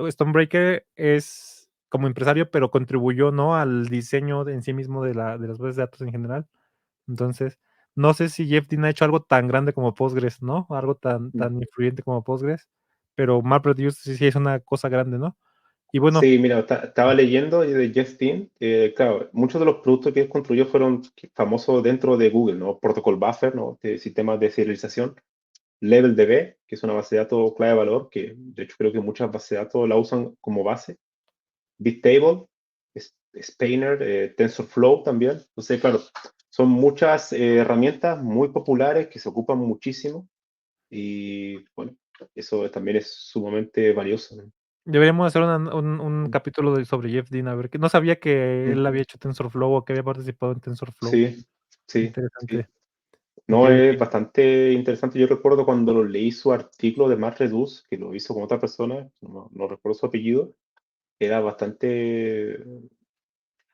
Stonebreaker es como empresario, pero contribuyó, ¿no?, al diseño en sí mismo de las bases de datos en general. Entonces, no sé si Jeff Dean ha hecho algo tan grande como Postgres, ¿no? Algo tan influyente como Postgres, pero MapReduce sí es una cosa grande, ¿no? Y bueno, Sí, mira, estaba leyendo de Jeff Dean, claro, muchos de los productos que él construyó fueron famosos dentro de Google, ¿no? Protocol Buffer, ¿no? De sistemas de serialización. LevelDB, que es una base de datos clave de valor, que de hecho creo que muchas bases de datos la usan como base. Bigtable, Spanner, TensorFlow también. Entonces, claro, son muchas herramientas muy populares que se ocupan muchísimo y bueno, eso también es sumamente valioso, ¿no? deberíamos hacer un Mm, capítulo sobre Jeff Dean, a ver, que no sabía que mm. él había hecho TensorFlow o que había participado en TensorFlow. Sí, sí, sí. Interesante. No, Okey, es okey. bastante interesante. Yo recuerdo cuando lo leí su artículo de MapReduce, que lo hizo con otra persona, no recuerdo su apellido, era bastante,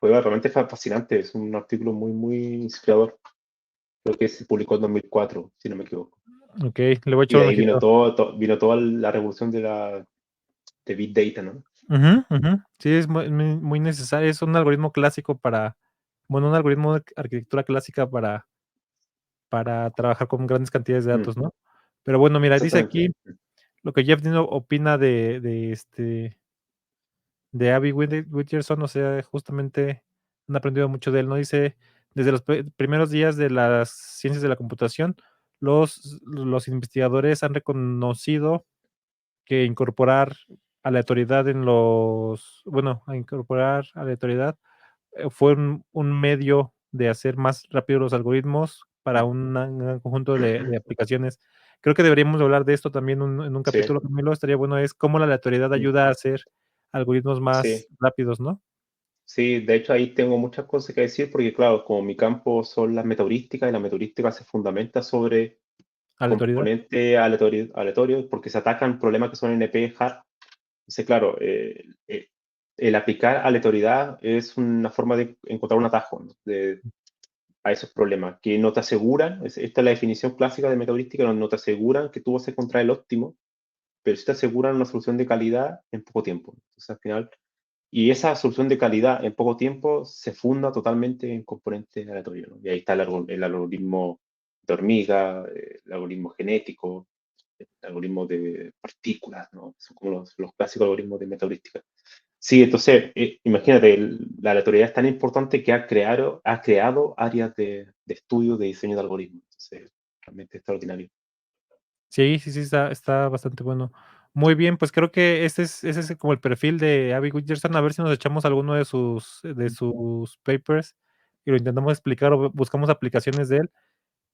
fue realmente fascinante. Es un artículo muy, muy inspirador. Creo que se publicó en 2004, si no me equivoco. Okey, le voy a Y echar de un ahí vino ojito. vino toda la revolución de Big Data, ¿no? Ujú, ujú. Sí, es muy necesario, es un algoritmo clásico bueno, un algoritmo de arquitectura clásica para trabajar con grandes cantidades de Mm, datos, ¿no? Pero bueno, mira, dice exactamente. aquí lo que Jeff Dean opina de Abby Richardson, o sea, justamente han aprendido mucho de él, ¿no? Dice, desde los primeros días de las ciencias de la computación, los investigadores han reconocido que incorporar aleatoriedad a incorporar aleatoriedad fue un medio de hacer más rápido los algoritmos para un gran conjunto de aplicaciones. Creo que deberíamos de hablar de esto también en un Sí, capítulo, Camilo, estaría bueno, es cómo la aleatoriedad mm, ayuda a hacer algoritmos más sí. rápidos, ¿no? Sí, de hecho ahí tengo muchas cosas que decir porque, claro, como mi campo son las metaheurísticas y la metaheurística se fundamenta sobre Aleatoriedad. componentes aleatorios porque se atacan problemas que son NP hard. Entonces, claro, el aplicar aleatoriedad es una forma de encontrar un atajo, ¿no? A esos problemas, que no te aseguran, esta es la definición clásica de meta heurística, no te aseguran que tú vas a encontrar el óptimo, pero sí te aseguran una solución de calidad en poco tiempo. Entonces, al final, y esa solución de calidad en poco tiempo se funda totalmente en componentes aleatorios, ¿no? Y ahí está el algoritmo de hormiga, el algoritmo genético, el algoritmo de partículas, ¿no? Son como los clásicos algoritmos de meta heurística. Sí, entonces, imagínate, la aleatoriedad es tan importante que ha creado áreas de estudio de diseño de algoritmos. Entonces, realmente extraordinario. Sí, sí, sí, está bastante bueno. Muy bien, pues creo que ese es como el perfil de Avi Richardson, a ver si nos echamos alguno de sus papers y lo intentamos explicar o buscamos aplicaciones de él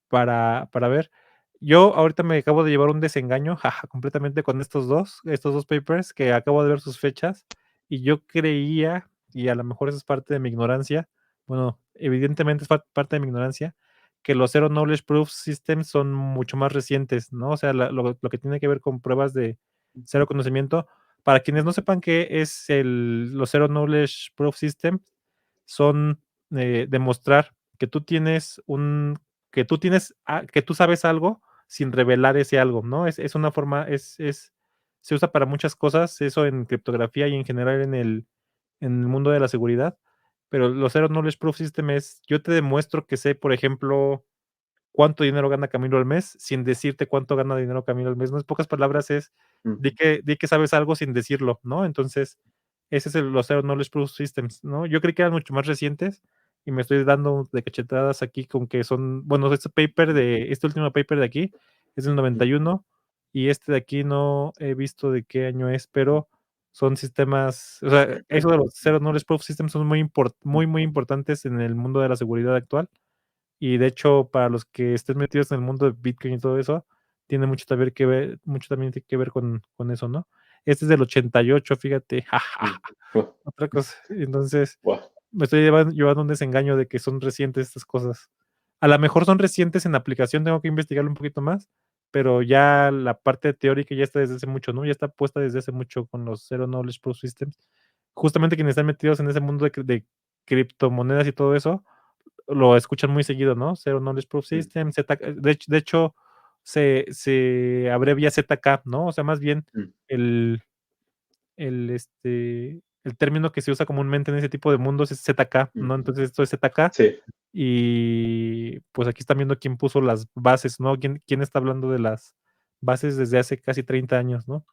para ver. Yo ahorita me acabo de llevar un desengaño, jaja, completamente con estos 2 papers que acabo de ver sus fechas, y yo creía, y a lo mejor eso es parte de mi ignorancia, bueno, evidentemente es parte de mi ignorancia, que los Zero Knowledge Proof Systems son mucho más recientes, ¿no? O sea, lo que tiene que ver con pruebas de cero conocimiento. Para quienes no sepan qué es los Zero Knowledge Proof Systems, son, demostrar que tú tienes que tú sabes algo sin revelar ese algo, ¿no? Es una forma, se usa para muchas cosas, eso en criptografía y en general en el mundo de la seguridad, pero los Zero Knowledge Proof System es, yo te demuestro que sé, por ejemplo, cuánto dinero gana Camilo al mes, sin decirte cuánto gana dinero Camilo al mes, ¿no? En pocas palabras es, Mm, di que sabes algo sin decirlo, ¿no? Entonces, ese es los Zero Knowledge Proof Systems, ¿no? Yo creí que eran mucho más recientes y me estoy dando de cachetadas aquí con que son, bueno, este último paper de aquí es del mm, 91 y este de aquí no he visto de qué año es, pero son sistemas, o sea, eso de los Zero Knowledge Proof Systems son muy importantes en el mundo de la seguridad actual. Y de hecho, para los que estén metidos en el mundo de Bitcoin y todo eso, tiene mucho también tiene que ver con eso, ¿no? Este es del 88, fíjate, mm. Buah, otra cosa. Entonces, buah, me estoy llevando un desengaño de que son recientes estas cosas. A la mejor son recientes en aplicación, tengo que investigarlo un poquito más, pero ya la parte teórica ya está desde hace mucho, ¿no? Ya está puesta desde hace mucho con los Zero Knowledge Proof Systems. Justamente quienes están metidos en ese mundo de criptomonedas y todo eso, lo escuchan muy seguido, ¿no? Zero Knowledge Proof mm, System, de hecho, se abrevia ZK, ¿no? O sea, más bien mm, el, el término que se usa comúnmente en ese tipo de mundos es ZK, mm. ¿no? Entonces esto es ZK Sí. y pues aquí están viendo quién puso las bases, ¿no? Quién está hablando de las bases desde hace casi 30 años, ¿no?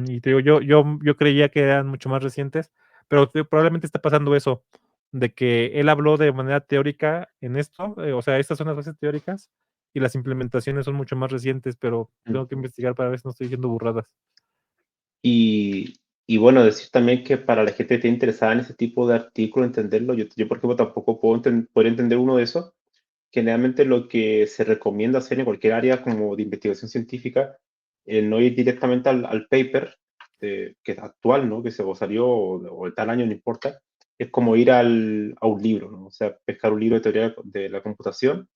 Y te digo, yo creía que eran mucho más recientes, pero probablemente está pasando eso, de que él habló de manera teórica en esto, o sea, estas son las bases teóricas y las implementaciones son mucho más recientes, pero Mm. tengo que investigar para ver si no estoy diciendo burradas. Y, y bueno, decir también que para la gente que esté interesada en ese tipo de artículo, entenderlo, yo por ejemplo tampoco poder entender uno de esos. Generalmente lo que se recomienda hacer en cualquier área como de investigación científica, no ir directamente al paper que es actual, ¿no? Que se o salió o de tal año, no importa, es como ir a un libro, ¿no? O sea, pescar un libro de teoría de la computación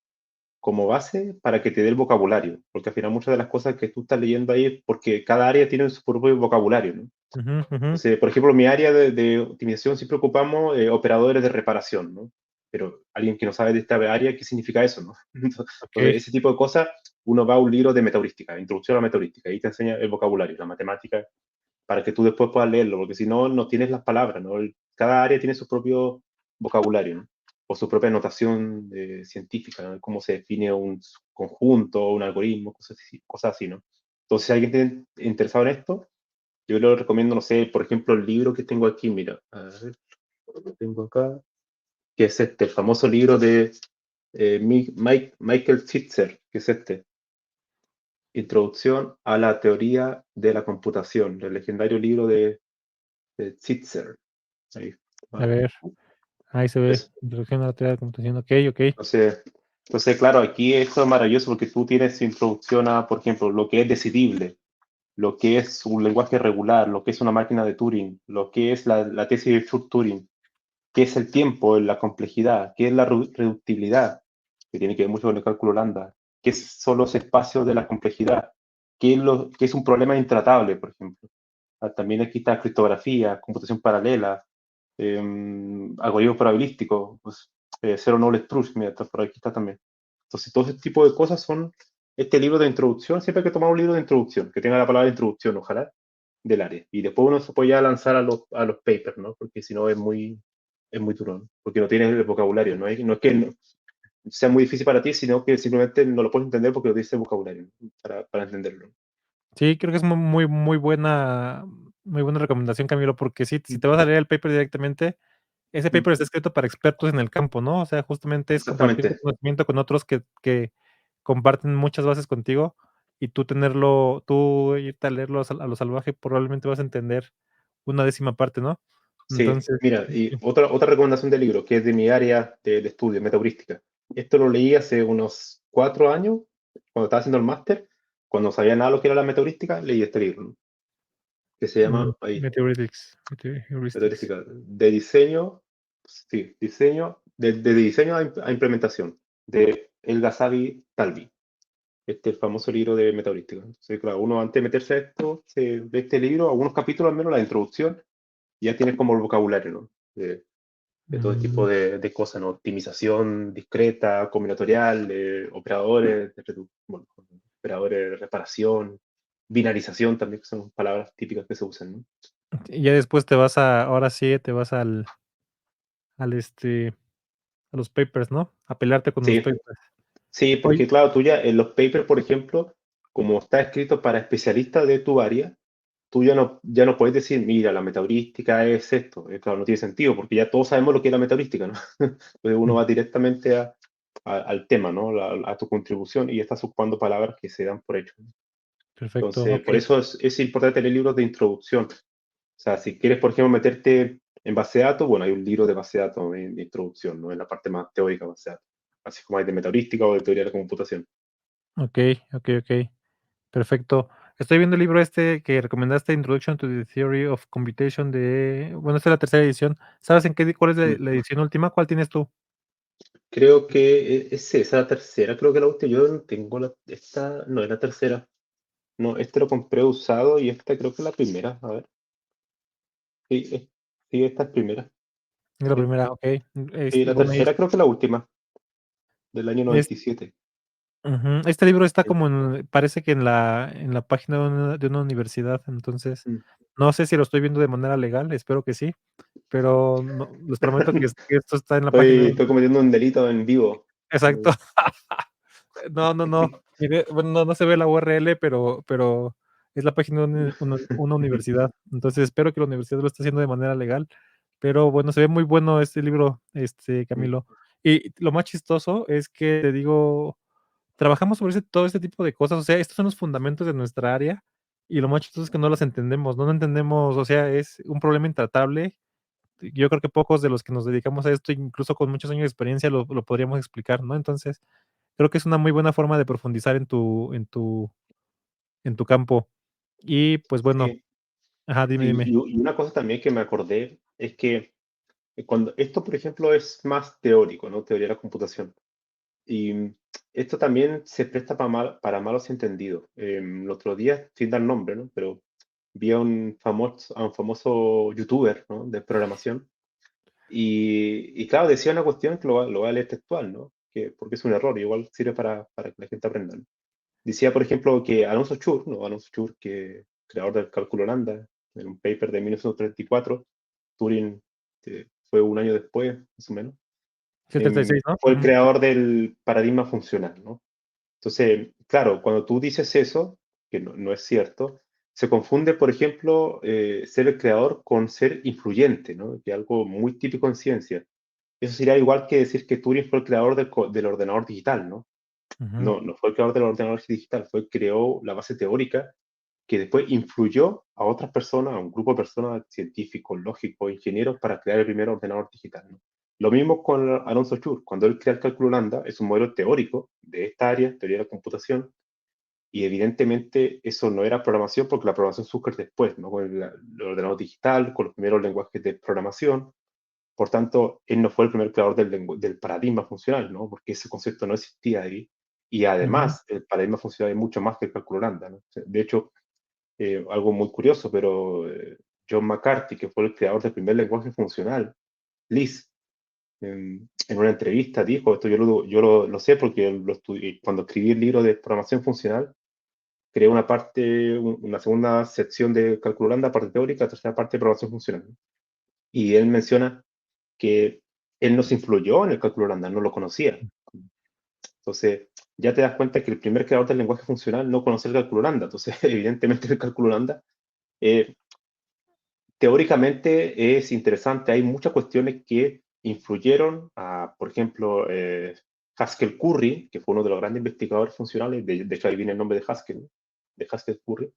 como base para que te dé el vocabulario, porque al final muchas de las cosas que tú estás leyendo ahí es porque cada área tiene su propio vocabulario, ¿no? Ujú, ujú, Entonces, por ejemplo, en mi área de optimización siempre ocupamos operadores de reparación, ¿no? Pero alguien que no sabe de esta área, ¿qué significa eso, no? Entonces, okey, ese tipo de cosas, uno va a un libro de metaheurística, introducción a la metaheurística, ahí te enseña el vocabulario, la matemática, para que tú después puedas leerlo, porque si no, no tienes las palabras, ¿no? Cada área tiene su propio vocabulario, ¿no? O su propia notación científica, ¿no? Cómo se define un conjunto, un algoritmo, cosas así, ¿no? Entonces, si alguien está interesado en esto, yo lo recomiendo, no sé, por ejemplo, el libro que tengo aquí, mira, a ver, lo tengo acá, que es el famoso libro de Michael Pfizer, que es Introducción a la teoría de la computación, el legendario libro de Pfizer. Ahí, a ah, ver, ahí se ve, eso. introducción a la teoría de la computación, okey, okey, Entonces, claro, aquí esto es maravilloso porque tú tienes introducción a, por ejemplo, lo que es decidible, lo que es un lenguaje regular, lo que es una máquina de Turing, lo que es la tesis de Turing, qué es el tiempo, la complejidad, qué es la reductibilidad, que tiene que ver mucho con el cálculo lambda, qué son los espacios de la complejidad, qué es un problema intratable, por ejemplo. También aquí está criptografía, computación paralela, algoritmos probabilísticos, pues, Zero Knowledge Proof, mira, por aquí está también. Entonces, todo ese tipo de cosas son este libro de introducción. Siempre hay que tomar un libro de introducción, que tenga la palabra introducción, ojalá, del área. Y después uno se puede ya lanzar a los papers, ¿no? Porque si no es muy duro, ¿no? Porque no tienes el vocabulario, no es que sea muy difícil para ti, sino que simplemente no lo puedes entender porque no tienes el vocabulario, ¿no? Para entenderlo. Sí, creo que es muy buena recomendación, Camilo, porque sí, si te vas a leer el paper directamente, ese Mm, paper está escrito para expertos en el campo, ¿no? O sea, justamente es compartir tu exactamente. conocimiento con otros que comparten muchas bases contigo, y tú irte a leerlo a lo salvaje, probablemente vas a entender una décima parte, ¿no? Sí, Entonces, mira, y sí. otra recomendación de libro, que es de mi área de estudio, metaheurística. Esto lo leí hace unos 4 años, cuando estaba haciendo el máster, cuando no sabía nada de lo que era la metaheurística, leí este libro, ¿no? Que se llama, ahí, Meteoritics. metaheurística, de diseño, sí, diseño, de diseño a implementación, de El Ghazavi Talvi. Este es el famoso libro de metaheurística. Entonces, claro, uno antes de meterse a esto, se ve este libro, algunos capítulos al menos, la introducción, y ya tienes como el vocabulario, ¿no? De todo tipo Mm, de cosas, ¿no? Optimización discreta, combinatorial, operadores, bueno, operadores de reparación, binarización también, que son palabras típicas que se usan, ¿no? y ya después ahora sí te vas al, a los papers, ¿no? A pelearte con los Sí, papers. sí, Oye, porque claro, tú ya en los papers, por ejemplo, como está escrito para especialistas de tu área, tú ya no puedes decir, mira, la metaheurística es esto. Claro, no tiene sentido, porque ya todos sabemos lo que es la metaheurística, ¿no? Entonces uno mm, va directamente al tema, ¿no? A tu contribución y estás ocupando palabras que se dan por hecho. perfecto, Entonces, por okey. eso es importante tener libros de introducción. O sea, si quieres, por ejemplo, meterte en base de datos, bueno, hay un libro de base de datos de introducción, ¿no? En la parte más teórica de base de datos. Así como hay de metaheurística o de teoría de la computación. Okey. Perfecto. Estoy viendo el libro este que recomendaste, Introduction to the Theory of Computation bueno, esta es la tercera edición. ¿Sabes en qué cuál es Mm. la edición última? ¿Cuál tienes tú? Creo que es esa la tercera, creo que la última. Yo no tengo esta, no es la tercera. No, este lo compré usado y esta creo que es la primera. A ver. Sí, sí, esta es primera. Es la Sí. primera, okey. Sí, la Bueno, tercera creo que es la última, del año es 97. ujú, este libro está Sí. como parece que en la página de una universidad, entonces, Mm. no sé si lo estoy viendo de manera legal, espero que sí, pero no les prometo que esto está en la página Estoy cometiendo un delito en vivo. exacto. Eh, No. Mire, bueno, no se ve la URL, pero es la página de una universidad. Entonces, espero que la universidad lo esté haciendo de manera legal. Pero bueno, se ve muy bueno este libro, Mm. Camilo. Y lo más chistoso es que, te digo, trabajamos sobre todo este tipo de cosas, o sea, estos son los fundamentos de nuestra área, y lo más chistoso es que no las entendemos, no entendemos, o sea, es un problema intratable. Yo creo que pocos de los que nos dedicamos a esto, incluso con muchos años de experiencia, lo podríamos explicar, ¿no? Entonces, creo que es una muy buena forma de profundizar en tu campo. Y, pues, bueno Sí. ajá, dime. Y una cosa también que me acordé es que cuando esto, por ejemplo, es más teórico, ¿no? Teoría de la computación. Y esto también se presta para malos entendidos. El otro día, sin dar nombre, ¿no? Pero vi a un famoso youtuber, ¿no? De programación. Y claro, decía una cuestión que lo voy a leer textual, ¿no? Porque es un error, igual sirve para que la gente aprenda, ¿no? Decía, por ejemplo, que Alonso Chur, ¿no? Alonso Chur, que creador del cálculo lambda, en un paper de 1934, Turing fue un año después, más o menos, Es el 36, ¿no? fue el Ujú, creador del paradigma funcional, ¿no? Entonces, claro, cuando tú dices eso, que no es cierto, se confunde, por ejemplo, ser el creador con ser influyente, ¿no? Que es algo muy típico en ciencia. Eso sería igual que decir que Turing fue el creador del ordenador digital, ¿no? ujú, No fue el creador del ordenador digital, creó la base teórica que después influyó a otras personas, a un grupo de personas, científicos, lógicos, ingenieros, para crear el primer ordenador digital, ¿no? Lo mismo con Alonso Chur, cuando él crea el cálculo lambda, es un modelo teórico de esta área, teoría de la computación, y evidentemente eso no era programación porque la programación surge después, ¿no? Con el ordenador digital, con los primeros lenguajes de programación. Por tanto, él no fue el primer creador del paradigma funcional, ¿no? Porque ese concepto no existía ahí. Y ujú. además, el paradigma funcional es mucho más que el cálculo lambda, ¿no? O sea, de hecho, algo muy curioso, pero John McCarthy, que fue el creador del primer lenguaje funcional, Lisp, en una entrevista dijo, esto yo lo sé porque lo estudié, cuando escribí el libro de programación funcional, creé una parte, una segunda sección de cálculo lambda, parte teórica, tercera parte de programación funcional. Y él menciona que él no se influyó en el cálculo lambda, no lo conocía. Entonces, ya te das cuenta que el primer creador del lenguaje funcional no conocía el cálculo lambda. Entonces, evidentemente el cálculo lambda, eh, teóricamente es interesante. Hay muchas cuestiones que influyeron a, por ejemplo, Haskell Curry, que fue uno de los grandes investigadores funcionales, de hecho ahí viene el nombre de Haskell, ¿no? De Haskell Curry,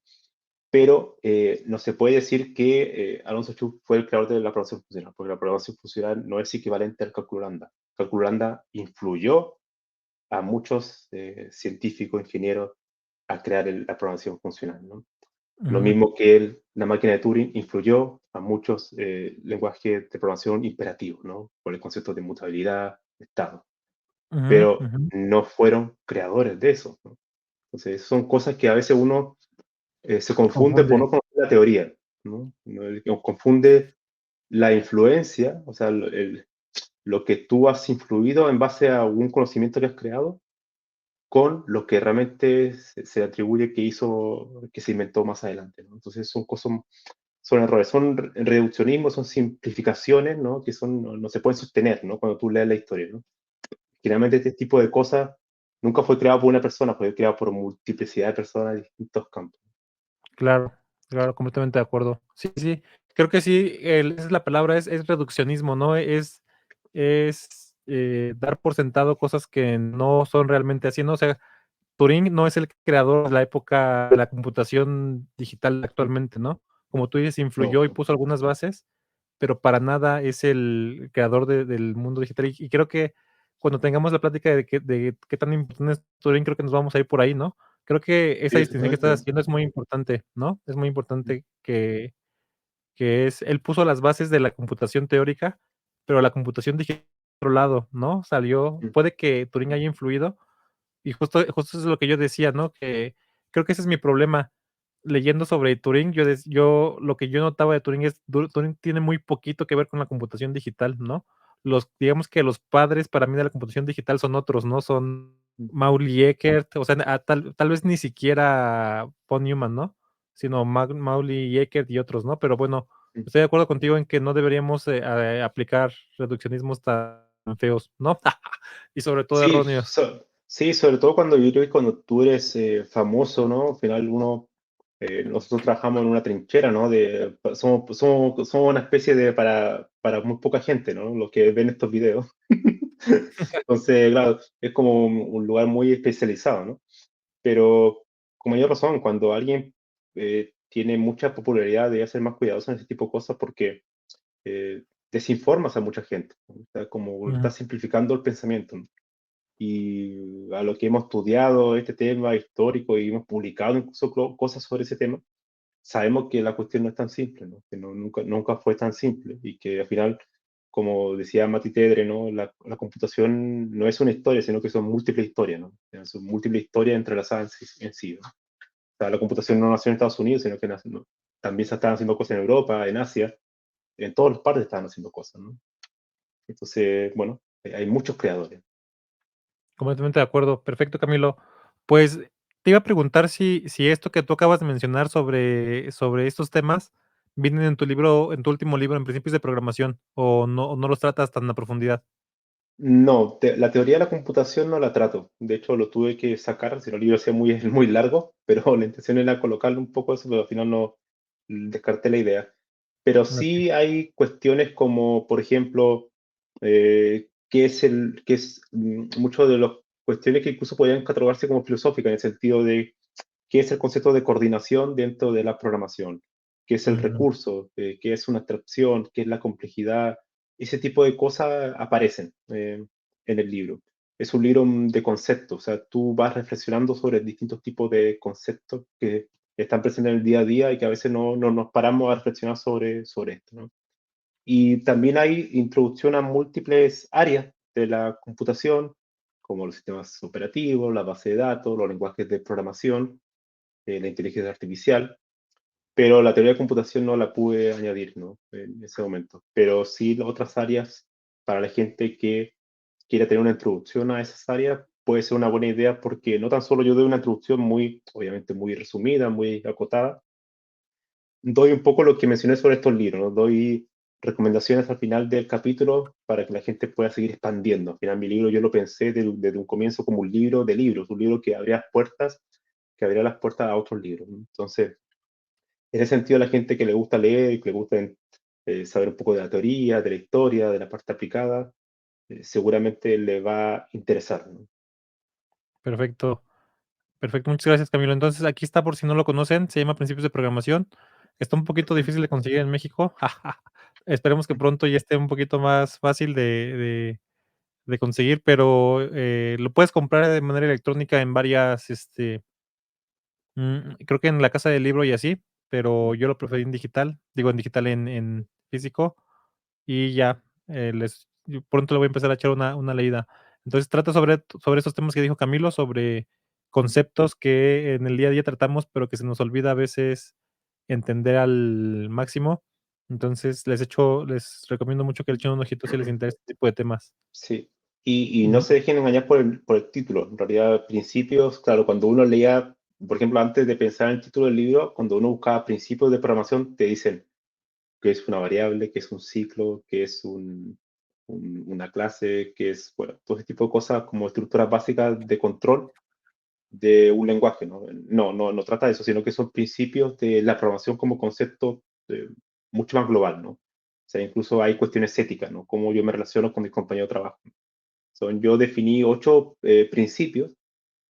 pero no se puede decir que Alonso Chu fue el creador de la programación funcional, porque la programación funcional no es equivalente al cálculo lambda. El cálculo lambda influyó a muchos científicos, ingenieros, a crear la programación funcional, ¿no? Lo Ujú, mismo que la máquina de Turing influyó a muchos lenguajes de programación imperativos, ¿no? Por el concepto de mutabilidad, de estado. ujú, Pero ujú. no fueron creadores de eso, ¿no? Entonces, son cosas que a veces uno se confunde por Confunde. no conocer la teoría, ¿no? Confunde la influencia, o sea, lo que tú has influido en base a algún conocimiento que has creado con lo que realmente se atribuye que hizo, que se inventó más adelante, ¿no? Entonces son cosas, son errores, son reduccionismos, son simplificaciones, ¿no? Que no se pueden sostener, ¿no? Cuando tú lees la historia, ¿no? Generalmente este tipo de cosas nunca fue creado por una persona, fue creado por multiplicidad de personas de distintos campos. Claro, claro, completamente de acuerdo. Sí, sí, creo que sí, esa es la palabra, es reduccionismo, ¿no? Dar por sentado cosas que no son realmente así, ¿no? O sea, Turing no es el creador de la época de la computación digital actualmente, ¿no? Como tú dices, No, influyó y puso algunas bases, pero para nada es el creador del mundo digital. Y creo que cuando tengamos la plática de qué tan importante es Turing, creo que nos vamos a ir por ahí, ¿no? Creo que esa sí, distinción que estás exactamente. haciendo es muy importante, ¿no? Es muy importante que es él puso las bases de la computación teórica, pero la computación digital por otro lado, ¿no? Salió puede que Turing haya influido, y justo eso es lo que yo decía, ¿no? Que creo que ese es mi problema. Leyendo sobre Turing, yo lo que yo notaba de Turing es Turing tiene muy poquito que ver con la computación digital, ¿no? Digamos que los padres para mí de la computación digital son otros, ¿no? Son Mauli Eckert, o sea, tal vez ni siquiera von Neumann, ¿no? Sino Mauli Eckert y otros, ¿no? Pero bueno, estoy de acuerdo contigo en que no deberíamos, aplicar reduccionismos tan feos, ¿no? Y sobre todo Sí, erróneos. sí, sobre todo cuando yo creo que cuando tú eres famoso, ¿no? Al final nosotros trabajamos en una trinchera, ¿no? Somos una especie de para muy poca gente, ¿no? Los que ven estos videos. Entonces, claro, es como un lugar muy especializado, ¿no? Pero con mayor razón, cuando alguien tiene mucha popularidad, debe ser más cuidadoso en ese tipo de cosas porque desinformas a mucha gente, ¿no? O sea, como Ujú, estás simplificando el pensamiento, ¿no? Y a lo que hemos estudiado este tema histórico y hemos publicado incluso cosas sobre ese tema, sabemos que la cuestión no es tan simple, ¿no? Que nunca fue tan simple y que al final, como decía Mati Tedre, ¿no? La computación no es una historia, sino que son múltiples historias, ¿no? Son múltiples historias entrelazadas en sí, ¿no? O sea, la computación no nació en Estados Unidos, sino que ¿no? También se están haciendo cosas en Europa, en Asia, en todas las partes están haciendo cosas, ¿no? Entonces, bueno, hay muchos creadores. completamente de acuerdo. Perfecto, Camilo. Pues, te iba a preguntar si esto que tú acabas de mencionar sobre estos temas vienen en tu libro, en tu último libro, en Principios de Programación, o no los tratas tan a profundidad. No, la teoría de la computación no la trato. De hecho, lo tuve que sacar, si no el libro sea muy, muy largo, pero la intención era colocarle un poco eso, pero al final no descarté la idea. Pero Okey. sí hay cuestiones como, por ejemplo, muchos de las cuestiones que incluso podrían catalogarse como filosóficas, en el sentido de qué es el concepto de coordinación dentro de la programación, qué es el Ujú, recurso, qué es una abstracción, qué es la complejidad. Ese tipo de cosas aparecen en el libro. Es un libro de conceptos, o sea, tú vas reflexionando sobre distintos tipos de conceptos que están presentes en el día a día y que a veces no nos paramos a reflexionar sobre esto, ¿no? Y también hay introducción a múltiples áreas de la computación, como los sistemas operativos, la base de datos, los lenguajes de programación, la inteligencia artificial. pero la teoría de computación no la pude añadir, ¿no? En ese momento. Pero sí las otras áreas, para la gente que quiere tener una introducción a esas áreas, puede ser una buena idea porque no tan solo yo doy una introducción muy, obviamente muy resumida, muy acotada, doy un poco lo que mencioné sobre estos libros, ¿no? Doy recomendaciones al final del capítulo para que la gente pueda seguir expandiendo. Al final mi libro yo lo pensé desde un comienzo como un libro de libros, un libro que abría puertas, que abría las puertas a otros libros, ¿no? Entonces, en ese sentido, la gente que le gusta leer, que le gusta saber un poco de la teoría, de la historia, de la parte aplicada, seguramente le va a interesar, ¿no? Perfecto, perfecto. Muchas gracias, Camilo. Entonces, aquí está por si no lo conocen, se llama Principios de Programación. Está un poquito Ujú. difícil de conseguir en México. Esperemos que pronto ya esté un poquito más fácil de conseguir, pero, lo puedes comprar de manera electrónica en varias, creo que en la casa del libro y así, pero yo lo preferí en digital, digo, en digital, en físico, y ya, yo pronto le voy a empezar a echar una leída. Entonces, trata sobre estos temas que dijo Camilo, sobre conceptos que en el día a día tratamos, pero que se nos olvida a veces entender al máximo. Entonces, les recomiendo mucho que le echen un ojito si les interesa este tipo de temas. Sí, y no Ujú, se dejen engañar por el título. En realidad, principios, claro, cuando uno leía, por ejemplo, antes de pensar en el título del libro, cuando uno buscaba principios de programación, te dicen qué es una variable, qué es un ciclo, qué es una clase, qué es, bueno, todo ese tipo de cosas como estructuras básicas de control de un lenguaje, ¿no? No trata de eso, sino que son principios de la programación como concepto mucho más global, ¿no? O sea, incluso hay cuestiones éticas, ¿no? Cómo yo me relaciono con mis compañeros de trabajo. Yo definí 8 principios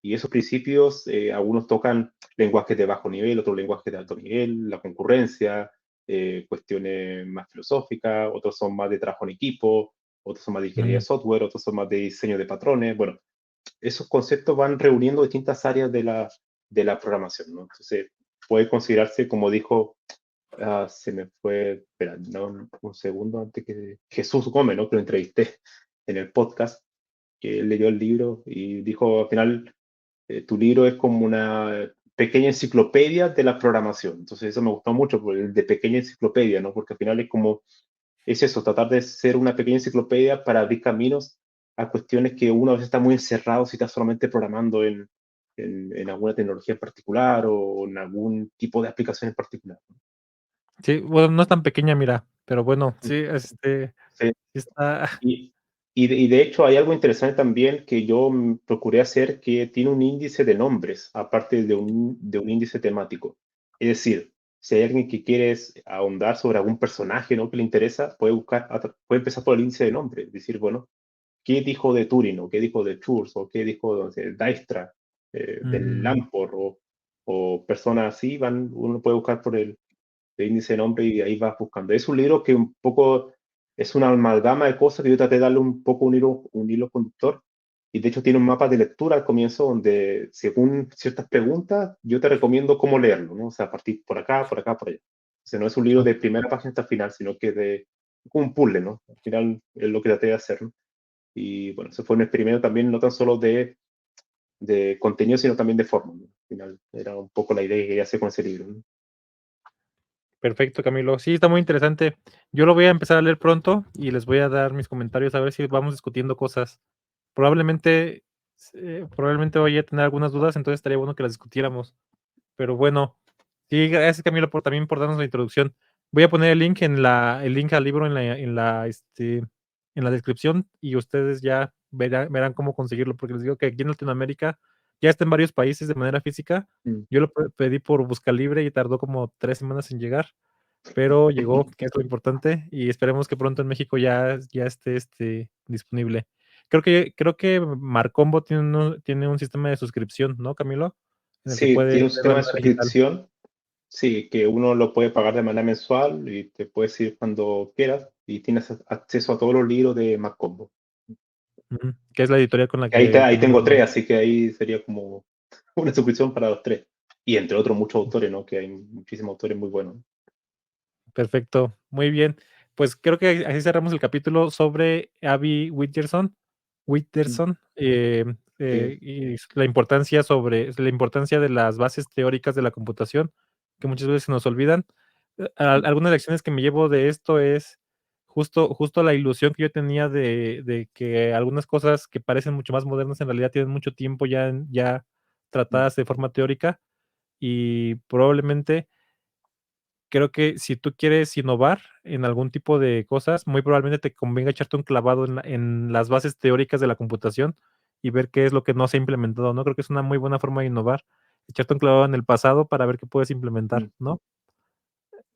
y esos principios, algunos tocan lenguajes de bajo nivel, otros lenguajes de alto nivel, la concurrencia, cuestiones más filosóficas, otros son más de trabajo en equipo, otros son más de ingeniería mm. de software, otros son más de diseño de patrones. Bueno, esos conceptos van reuniendo distintas áreas de la programación, ¿no? Entonces, puede considerarse, como dijo, se me fue, espera, no, un segundo antes que Jesús Gómez, ¿no? Que lo entrevisté en el podcast, que él leyó el libro y dijo, al final, tu libro es como una pequeña enciclopedia de la programación. Entonces, eso me gustó mucho, por el de pequeña enciclopedia, ¿no? Porque al final es eso, tratar de ser una pequeña enciclopedia para abrir caminos a cuestiones que uno a veces está muy encerrado si está solamente programando en alguna tecnología en particular o en algún tipo de aplicación en particular. Sí, bueno, no es tan pequeña, mira, pero bueno, Mm. sí, Sí. sí está. Y de hecho hay algo interesante también que yo procuré hacer que tiene un índice de nombres, aparte de un índice temático. Es decir, si hay alguien que quiere ahondar sobre algún personaje, ¿no? que le interesa, puede empezar por el índice de nombre. Decir, bueno, ¿qué dijo de Turing? ¿O qué dijo de Church? ¿O qué dijo de Dijkstra? Del Mm, Lamport? O personas así, uno puede buscar por el índice de nombre y ahí vas buscando. Es un libro que un poco es una amalgama de cosas que yo traté de darle un poco un hilo conductor. Y de hecho tiene un mapa de lectura al comienzo donde, según ciertas preguntas, yo te recomiendo cómo leerlo, ¿no? O sea, partir por acá, por acá, por allá. O sea, no es un libro ok, de primera página hasta el final, sino que de un puzzle, ¿no? Al final es lo que traté de hacer, ¿no? Y bueno, ese fue un experimento también, no tan solo de contenido, sino también de forma, ¿no? Al final era un poco la idea que quería hacer con ese libro, ¿no? perfecto, Camilo. Sí, está muy interesante. Yo lo voy a empezar a leer pronto y les voy a dar mis comentarios a ver si vamos discutiendo cosas. Probablemente, probablemente vaya a tener algunas dudas, entonces estaría bueno que las discutiéramos. Pero bueno, sí, gracias, Camilo, también por darnos la introducción. Voy a poner el link al libro en la descripción y ustedes ya verán cómo conseguirlo, porque les digo que aquí en Latinoamérica ya está en varios países de manera física. Mm. Yo lo pedí por Buscalibre y tardó como 3 semanas en llegar, pero llegó, que es lo importante, y esperemos que pronto en México ya esté disponible. Creo que Marcombo tiene un sistema de suscripción, ¿no, Camilo? En el que Sí, puedes tiene un leerlo sistema de de manera digital. suscripción. Sí, que uno lo puede pagar de manera mensual y te puedes ir cuando quieras y tienes acceso a todos los libros de Macondo. Ujú, que es la editorial con la Ahí, que ahí tengo tengo yo. tres, así que ahí sería como una suscripción para los tres. Y entre otros muchos autores, ¿no? Que hay muchísimos autores muy buenos. Perfecto, muy bien. Pues creo que así cerramos el capítulo sobre Abby Whitterson, Mm. Whitterson, Sí, y la importancia de las bases teóricas de la computación. que muchas veces se nos olvidan. Mm, Algunas lecciones que me llevo de esto es justo la ilusión que yo tenía de que algunas cosas que parecen mucho más modernas en realidad tienen mucho tiempo ya mm, tratadas de forma teórica y probablemente creo que si tú quieres innovar en algún tipo de cosas, muy probablemente te convenga echarte un clavado en las bases teóricas de la computación y ver qué es lo que no se ha implementado, ¿no? Creo que es una muy buena forma de innovar, echarte un clavado en el pasado para ver qué puedes implementar, mm. ¿no?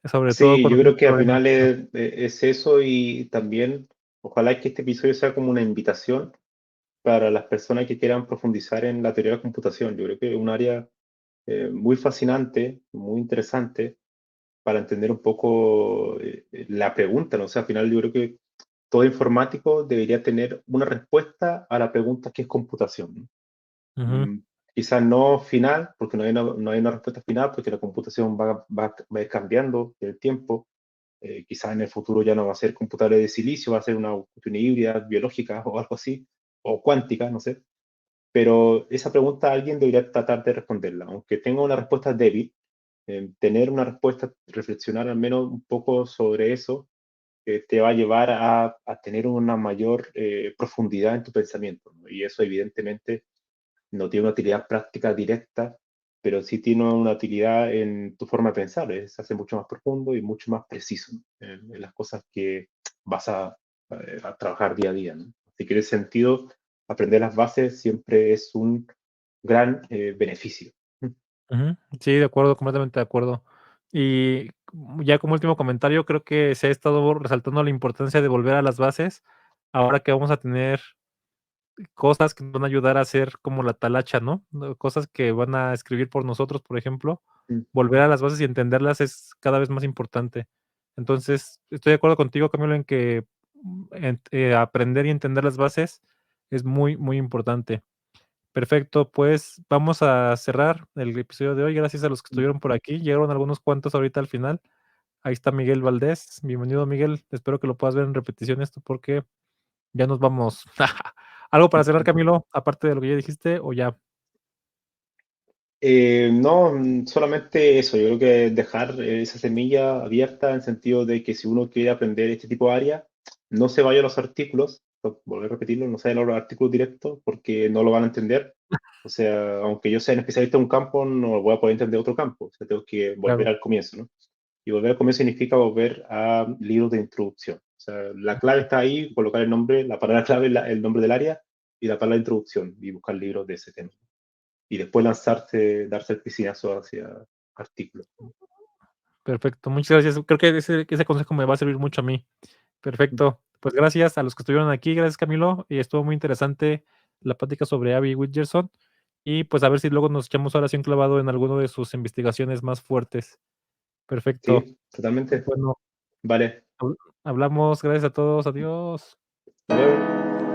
Sobre todo Sí, yo cuando tienes creo que al problemas. final es eso y también ojalá que este episodio sea como una invitación para las personas que quieran profundizar en la teoría de la computación. Yo creo que es un área muy fascinante, muy interesante para entender un poco la pregunta, ¿no? O sea, al final yo creo que todo informático debería tener una respuesta a la pregunta que es computación, ¿no? Ujú, Mm, Quizás no final, porque no hay una respuesta final, porque la computación va a ir cambiando en el tiempo. Quizás en el futuro ya no va a ser computable de silicio, va a ser una cuestión híbrida, biológica o algo así, o cuántica, no sé. Pero esa pregunta alguien debería tratar de responderla, aunque tenga una respuesta débil, tener una respuesta, reflexionar al menos un poco sobre eso, te va a llevar a tener una mayor profundidad en tu pensamiento, ¿no? Y eso evidentemente no tiene una utilidad práctica directa, pero sí tiene una utilidad en tu forma de pensar, se hace mucho más profundo y mucho más preciso, ¿no? En las cosas que vas a trabajar día a día, ¿no? Así que en ese sentido, aprender las bases siempre es un gran beneficio. ujú. Sí, de acuerdo, completamente de acuerdo. Y ya como último comentario, creo que se ha estado resaltando la importancia de volver a las bases, ahora que vamos a tener cosas que nos van a ayudar a hacer como la talacha, ¿no? Cosas que van a escribir por nosotros, por ejemplo, Mm, volver a las bases y entenderlas es cada vez más importante. Entonces, estoy de acuerdo contigo, Camilo, en que, aprender y entender las bases es muy, muy importante. Perfecto, pues vamos a cerrar el episodio de hoy. Gracias a los que mm. estuvieron por aquí. Llegaron algunos cuantos ahorita al final. Ahí está Miguel Valdés. Bienvenido, Miguel. Espero que lo puedas ver en repetición esto porque ya nos vamos. ¿Algo para cerrar, Camilo, aparte de lo que ya dijiste, o ya? No, solamente eso, yo creo que dejar esa semilla abierta en el sentido de que si uno quiere aprender este tipo de área, no se vaya a los artículos, volver a repetirlo, no se vaya a los artículos directos porque no lo van a entender. O sea, aunque yo sea un especialista en un campo, no voy a poder entender otro campo. O sea, tengo que volver Claro. al comienzo, ¿no? Y volver al comienzo significa volver a libros de introducción. O sea, la clave está ahí, colocar el nombre, la palabra clave, el nombre del área y la palabra de introducción y buscar libros de ese tema y después lanzarse, darse el piscinazo hacia artículos. Perfecto, muchas gracias. Creo que ese consejo me va a servir mucho a mí. Perfecto. Pues gracias a los que estuvieron aquí. Gracias, Camilo. Y estuvo muy interesante la plática sobre Abby Whitgerson. Y pues a ver si luego nos echamos ahora sí un clavado en alguno de sus investigaciones más fuertes. Perfecto. Sí, totalmente. Bueno, Vale. hablamos. Gracias a todos. Adiós. Hasta luego.